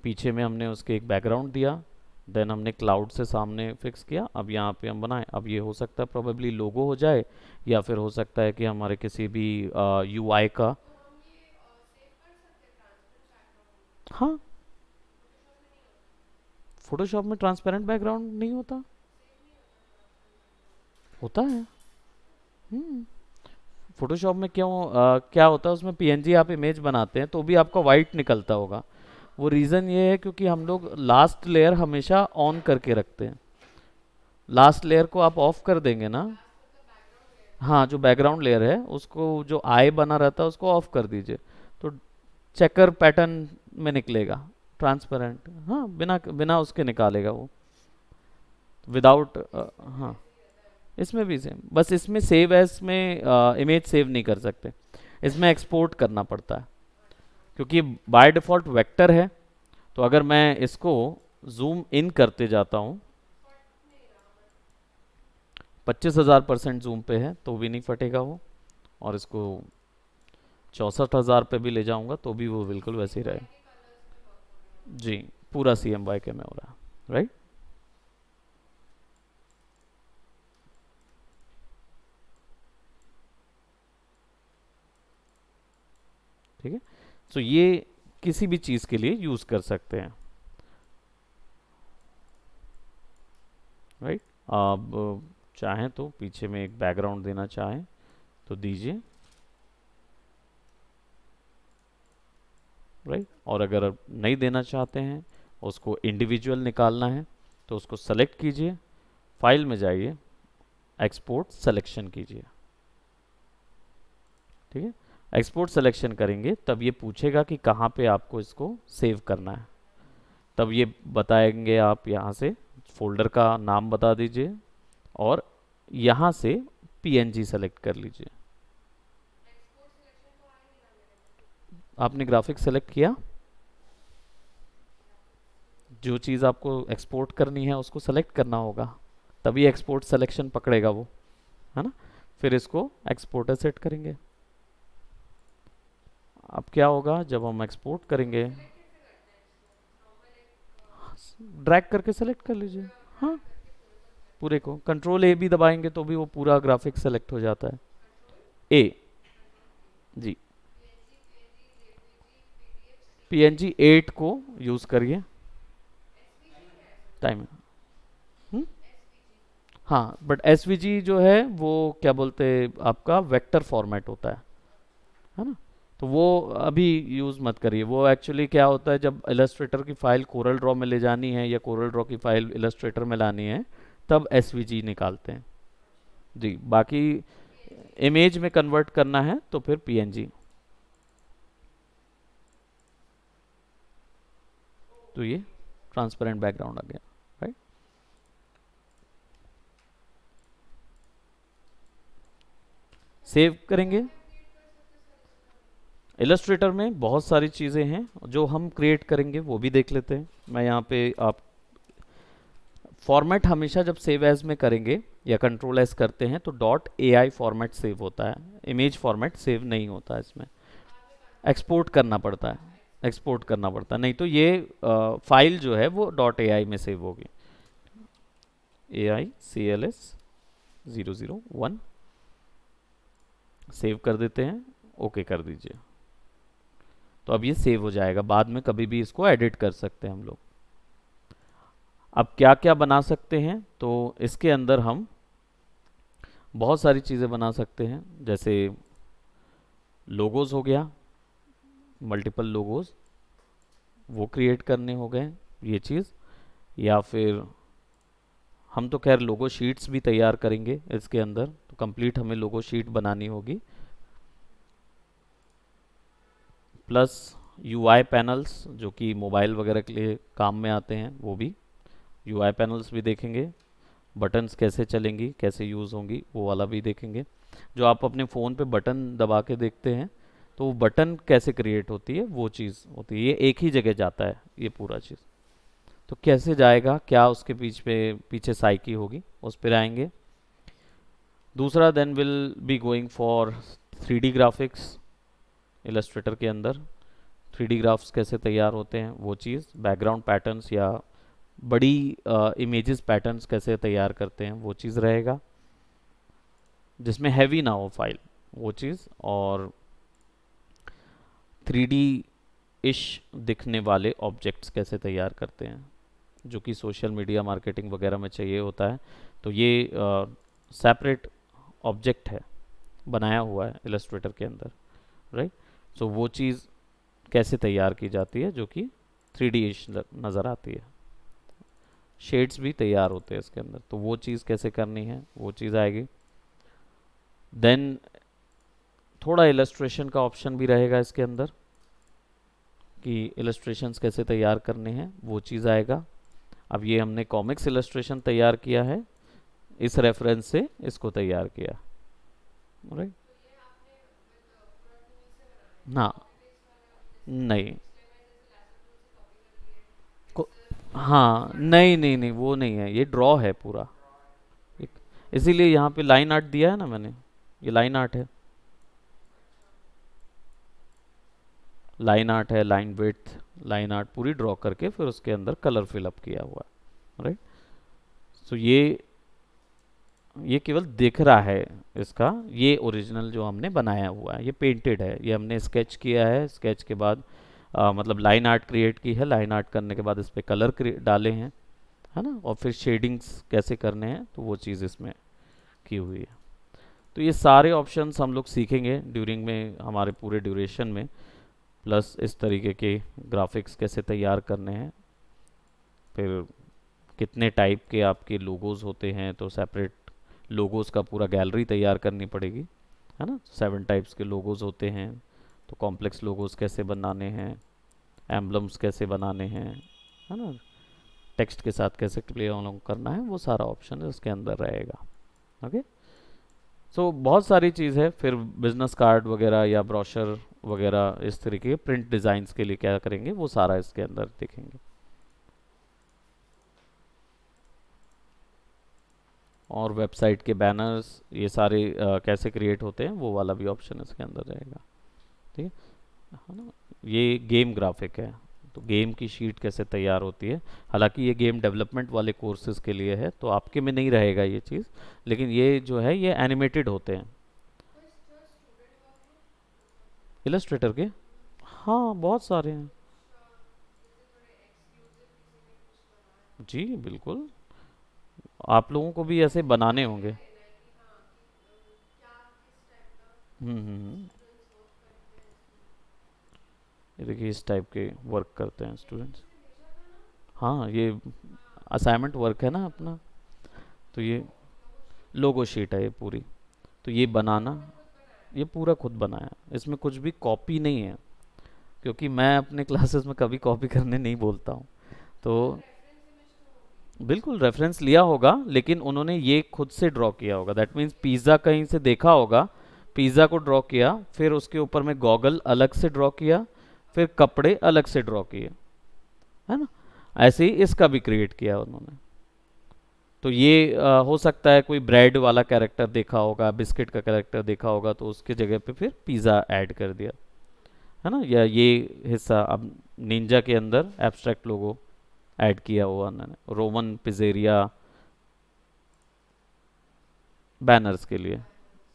पीछे में हमने उसके एक बैकग्राउंड दिया, देन हमने क्लाउड से सामने फिक्स किया. अब यहाँ पे हम बनाएं. अब ये हो सकता है प्रोबेबली लोगो हो जाए, या फिर हो सकता है कि हमारे किसी भी यूआई का. हाँ, फोटोशॉप में ट्रांसपेरेंट बैकग्राउंड नहीं होता. होता है. हम्म. फोटोशॉप में क्यों क्या होता है, उसमें पीएनजी आप इमेज बनाते हैं तो भी आपका वाइट निकलता होगा. वो रीज़न ये है क्योंकि हम लोग लास्ट लेयर हमेशा ऑन करके रखते हैं. लास्ट लेयर को आप ऑफ कर देंगे ना. हाँ, जो बैकग्राउंड लेयर है उसको, जो आई बना रहता है उसको ऑफ कर दीजिए, तो चेकर पैटर्न में निकलेगा ट्रांसपेरेंट. हाँ, बिना बिना उसके निकालेगा वो, विदाउट. हाँ, इसमें भी सेम, बस इसमें सेव एज में इमेज सेव नहीं कर सकते, इसमें एक्सपोर्ट करना पड़ता है, क्योंकि बाय डिफ़ॉल्ट वेक्टर है. तो अगर मैं इसको जूम इन करते जाता हूँ, 25,000% जूम पे है तो भी नहीं फटेगा वो, और इसको 64,000 पे भी ले जाऊंगा तो भी वो बिल्कुल वैसे ही रहे. जी, पूरा CMYK में हो रहा है, राइट. ठीक है, तो ये किसी भी चीज़ के लिए यूज़ कर सकते हैं, राइट. अब चाहें तो पीछे में एक बैकग्राउंड देना चाहें तो दीजिए, राइट. और अगर आप नहीं देना चाहते हैं, उसको इंडिविजुअल निकालना है, तो उसको सेलेक्ट कीजिए, फाइल में जाइए, एक्सपोर्ट सिलेक्शन कीजिए. ठीक है, एक्सपोर्ट सिलेक्शन करेंगे तब ये पूछेगा कि कहाँ पे आपको इसको सेव करना है. तब ये बताएंगे, आप यहाँ से फोल्डर का नाम बता दीजिए और यहाँ से PNG सेलेक्ट कर लीजिए. आपने ग्राफिक सेलेक्ट किया, जो चीज़ आपको एक्सपोर्ट करनी है उसको सेलेक्ट करना होगा, तभी एक्सपोर्ट सिलेक्शन पकड़ेगा वो, है ना. फिर इसको एक्सपोर्टर सेट करेंगे. अब क्या होगा, जब हम एक्सपोर्ट करेंगे, ड्रैग करके सेलेक्ट कर लीजिए. हाँ, पूरे को कंट्रोल A भी दबाएंगे तो भी वो पूरा ग्राफिक सेलेक्ट हो जाता है. ए, जी. PNG 8 को यूज़ करिए टाइम. हाँ, बट SVG जो है वो क्या बोलते हैं, आपका वेक्टर फॉर्मेट होता है ना. तो वो अभी यूज़ मत करिए. वो एक्चुअली क्या होता है, जब इलस्ट्रेटर की फाइल कोरल ड्रॉ में ले जानी है या कोरल ड्रॉ की फाइल इलस्ट्रेटर में लानी है, तब SVG निकालते हैं. जी, बाकी इमेज में कन्वर्ट करना है तो फिर PNG. तो ये ट्रांसपेरेंट बैकग्राउंड आ गया, राइट. सेव करेंगे. इलस्ट्रेटर में बहुत सारी चीज़ें हैं जो हम क्रिएट करेंगे, वो भी देख लेते हैं. मैं यहाँ पे आप फॉर्मेट हमेशा जब सेव एज में करेंगे या कंट्रोल एस करते हैं तो .ai फॉर्मेट सेव होता है, इमेज फॉर्मेट सेव नहीं होता है इसमें. एक्सपोर्ट करना पड़ता है, एक्सपोर्ट करना पड़ता है, नहीं तो ये फाइल जो है वो .ai में सेव होगी. AICLS 001 सेव कर देते हैं, ओके कर दीजिए. तो अब ये सेव हो जाएगा, बाद में कभी भी इसको एडिट कर सकते हैं हम लोग। अब क्या क्या बना सकते हैं, तो इसके अंदर हम बहुत सारी चीज़ें बना सकते हैं, जैसे लोगोज हो गया, मल्टीपल लोगोज वो क्रिएट करने हो गए ये चीज़, या फिर हम तो खैर लोगो शीट्स भी तैयार करेंगे इसके अंदर, तो कंप्लीट हमें लोगो शीट बनानी होगी, प्लस यूआई पैनल्स जो कि मोबाइल वगैरह के लिए काम में आते हैं, वो भी यूआई पैनल्स भी देखेंगे, बटन्स कैसे चलेंगी, कैसे यूज़ होंगी, वो वाला भी देखेंगे। जो आप अपने फ़ोन पे बटन दबा के देखते हैं, तो वो बटन कैसे क्रिएट होती है, वो चीज़ होती है, ये एक ही जगह जाता है ये पूरा चीज़। तो कैसे जाएगा, क्या उसके पीछे साइकी होगी, उस पर आएंगे। दूसरा, then will be going for 3D graphics illustrator के अंदर। 3D ग्राफ्स कैसे तैयार होते हैं वो चीज़, बैकग्राउंड पैटर्न्स या बड़ी इमेजेस पैटर्न्स कैसे तैयार करते हैं वो चीज़ रहेगा, जिसमें हैवी ना हो फाइल, वो चीज़। और 3D इश दिखने वाले ऑब्जेक्ट्स कैसे तैयार करते हैं, जो कि सोशल मीडिया मार्केटिंग वगैरह में चाहिए होता है। तो ये सेपरेट ऑब्जेक्ट है, बनाया हुआ है इलस्ट्रेटर के अंदर, राइट। सो वो चीज़ कैसे तैयार की जाती है, जो कि 3D इश नज़र आती है। शेड्स भी तैयार होते हैं इसके अंदर, तो वो चीज़ कैसे करनी है वो चीज़ आएगी। देन थोड़ा इलस्ट्रेशन का ऑप्शन भी रहेगा इसके अंदर, कि इलस्ट्रेशंस कैसे तैयार करने हैं वो चीज़ आएगा। अब ये हमने कॉमिक्स इलस्ट्रेशन तैयार किया है, इस रेफरेंस से इसको तैयार किया, राइट। हाँ, नहीं, को, हाँ, नहीं नहीं नहीं, वो नहीं है, ये ड्रॉ है पूरा। एक, इसीलिए यहाँ पे लाइन आर्ट दिया है ना मैंने, ये लाइन आर्ट है, लाइन आर्ट है, लाइन विड्थ, लाइन आर्ट पूरी ड्रॉ करके फिर उसके अंदर कलर फिलअप किया हुआ है, राइट। सो ये केवल दिख रहा है इसका, ये ओरिजिनल जो हमने बनाया हुआ है, ये पेंटेड है, ये हमने स्केच किया है, स्केच के बाद मतलब लाइन आर्ट क्रिएट की है, लाइन आर्ट करने के बाद इस पे कलर डाले हैं, है ना, और फिर शेडिंग्स कैसे करने हैं, तो वो चीज़ इसमें की हुई है। तो ये सारे ऑप्शंस हम लोग सीखेंगे ड्यूरिंग में, हमारे पूरे ड्यूरेशन में, प्लस इस तरीके के ग्राफिक्स कैसे तैयार करने हैं, फिर कितने टाइप के आपके लोगोज होते हैं, तो सेपरेट लोगोज का पूरा गैलरी तैयार करनी पड़ेगी, है ना। 7 टाइप्स के लोगोज होते हैं, तो कॉम्प्लेक्स लोगोज कैसे बनाने हैं, एम्बलम्स कैसे बनाने हैं, है ना, टेक्स्ट के साथ कैसे प्ले अलॉन्ग करना है, वो सारा ऑप्शन उसके अंदर रहेगा। ओके, सो बहुत सारी चीज़ है। फिर बिजनेस कार्ड वगैरह या ब्रोशर वगैरह इस तरीके के प्रिंट डिज़ाइंस के लिए क्या करेंगे, वो सारा इसके अंदर देखेंगे। और वेबसाइट के बैनर्स ये सारे कैसे क्रिएट होते हैं, वो वाला भी ऑप्शन इसके अंदर रहेगा, ठीक है ना। ये गेम ग्राफिक है, तो गेम की शीट कैसे तैयार होती है, हालांकि ये गेम डेवलपमेंट वाले कोर्सेज के लिए है, तो आपके में नहीं रहेगा ये चीज़, लेकिन ये जो है ये एनिमेटेड होते हैं इलस्ट्रेटर के। हाँ, बहुत सारे हैं जी, बिल्कुल, आप लोगों को भी ऐसे बनाने होंगे। हम्म। ये देखिए इस टाइप के वर्क करते हैं स्टूडेंट्स। हाँ, ये असाइनमेंट वर्क है ना अपना, तो ये लोगो शीट है ये पूरी, तो ये बनाना, ये पूरा खुद बनाया, इसमें कुछ भी कॉपी नहीं है, क्योंकि मैं अपने क्लासेस में कभी कॉपी करने नहीं बोलता हूँ। तो बिल्कुल रेफरेंस लिया होगा, लेकिन उन्होंने ये खुद से ड्रॉ किया होगा, दैट मीन्स पिज़्ज़ा कहीं से देखा होगा, पिज़्ज़ा को ड्रॉ किया, फिर उसके ऊपर में गॉगल अलग से ड्रॉ किया, फिर कपड़े अलग से ड्रॉ किए, है ना। ऐसे ही इसका भी क्रिएट किया उन्होंने। तो ये हो सकता है कोई ब्रेड वाला कैरेक्टर देखा होगा, बिस्किट का कैरेक्टर देखा होगा, तो उसके जगह पे फिर पिज़्ज़ा ऐड कर दिया, है ना। या ये हिस्सा अब निंजा के अंदर एब्स्ट्रैक्ट लोगो ऐड किया हुआ उन्होंने, रोमन पिज़ेरिया बैनर्स के लिए,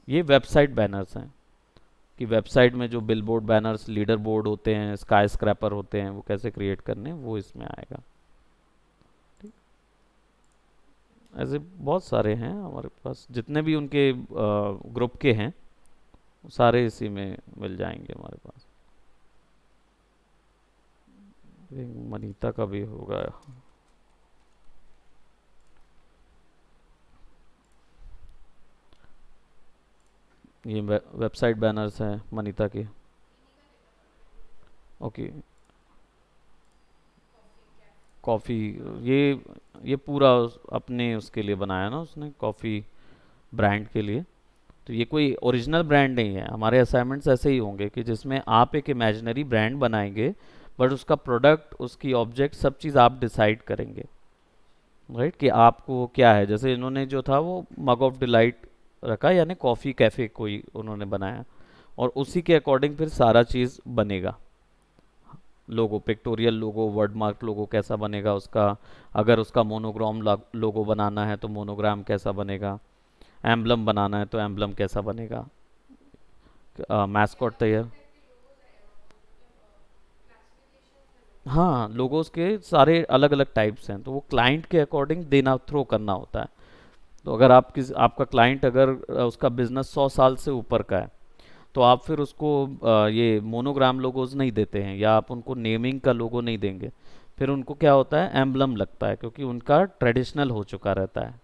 ये वेबसाइट बैनर्स हैं, कि वेबसाइट में जो बिलबोर्ड बैनर्स, लीडर बोर्ड होते हैं, स्काई स्क्रैपर होते हैं, वो कैसे क्रिएट करने हैं, वो इसमें आएगा। ऐसे बहुत सारे हैं हमारे पास, जितने भी उनके ग्रुप के हैं सारे इसी में मिल जाएंगे हमारे पास। मनीता का भी होगा। ये वेबसाइट बैनर्स हैं मनीता के। ओके। कॉफ़ी, ये पूरा अपने उसके लिए बनाया ना उसने, कॉफ़ी ब्रांड के लिए। तो ये कोई ओरिजिनल ब्रांड नहीं है। हमारे असाइनमेंट्स ऐसे ही होंगे कि जिसमें आप एक इमेजिनरी ब्रांड बनाएंगे, बट उसका प्रोडक्ट, उसकी ऑब्जेक्ट, सब चीज़ आप डिसाइड करेंगे, राइट? कि आपको क्या है। जैसे इन्होंने जो था वो मग ऑफ डिलाइट रखा, यानी कॉफ़ी कैफ़े कोई उन्होंने बनाया, और उसी के अकॉर्डिंग फिर सारा चीज़ बनेगा। लोगो, पिक्टोरियल लोगो, वर्ड मार्क लोगो कैसा बनेगा उसका, अगर उसका मोनोग्राम लोगो बनाना है तो मोनोग्राम कैसा बनेगा, एम्बलम बनाना है तो एम्बलम कैसा बनेगा, मैस्कॉट तैयार। हाँ, लोगोस के सारे अलग अलग टाइप्स हैं, तो वो क्लाइंट के अकॉर्डिंग देना, थ्रो करना होता है। तो अगर आपका क्लाइंट अगर उसका बिजनेस 100 साल से ऊपर का है, तो आप फिर उसको ये मोनोग्राम लोगोज नहीं देते हैं, या आप उनको नेमिंग का लोगो नहीं देंगे। फिर उनको क्या होता है, एम्बलम लगता है, क्योंकि उनका ट्रेडिशनल हो चुका रहता है।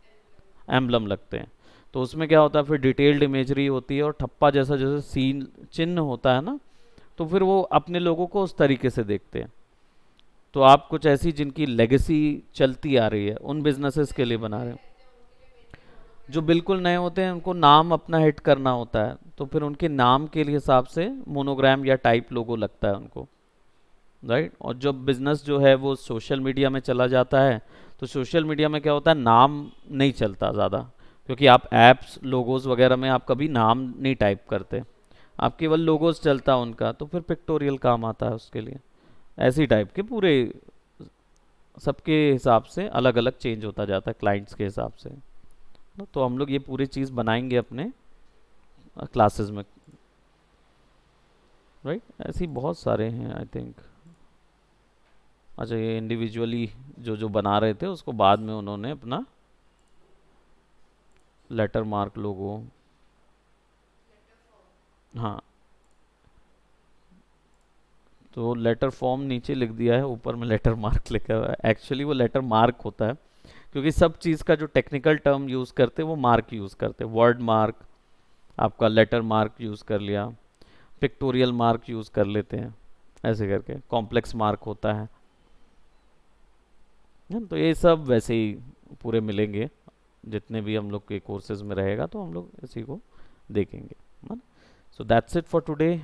एम्बलम लगते हैं। तो उसमें क्या होता है, फिर डिटेल्ड इमेजरी होती है, और ठप्पा जैसा जैसे सीन चिन्ह होता है ना, तो फिर वो अपने लोगों को उस तरीके से देखते हैं। तो आप कुछ ऐसी जिनकी लेगेसी चलती आ रही है उन बिजनेसेस के लिए बना रहे हैं। जो बिल्कुल नए होते हैं उनको नाम अपना हिट करना होता है, तो फिर उनके नाम के लिए हिसाब से मोनोग्राम या टाइप लोगो लगता है उनको, राइट? और जब बिजनेस जो है वो सोशल मीडिया में चला जाता है, तो सोशल मीडिया में क्या होता है, नाम नहीं चलता ज़्यादा, क्योंकि आप ऐप्स लोगोज वगैरह में आप कभी नाम नहीं टाइप करते, आप केवल लोगोज चलता है उनका, तो फिर पिक्टोरियल काम आता है उसके लिए। ऐसी टाइप के पूरे सबके हिसाब से अलग अलग चेंज होता जाता है क्लाइंट्स के हिसाब से। तो हम लोग ये पूरी चीज़ बनाएंगे अपने क्लासेस में, राइट? ऐसे ही बहुत सारे हैं आई थिंक। अच्छा, ये इंडिविजुअली जो जो बना रहे थे उसको बाद में उन्होंने अपना लेटर मार्क लोगो, हाँ, तो लेटर फॉर्म नीचे लिख दिया है, ऊपर में लेटर मार्क लिखा हुआ है। एक्चुअली वो लेटर मार्क होता है, क्योंकि सब चीज़ का जो टेक्निकल टर्म यूज़ करते हैं वो मार्क यूज़ करते हैं। वर्ड मार्क, आपका लेटर मार्क यूज़ कर लिया, पिक्टोरियल मार्क यूज़ कर लेते हैं, ऐसे करके कॉम्प्लेक्स मार्क होता है। तो ये सब वैसे ही पूरे मिलेंगे, जितने भी हम लोग के कोर्सेज में रहेगा तो हम लोग इसी को देखेंगे। So that's it for today.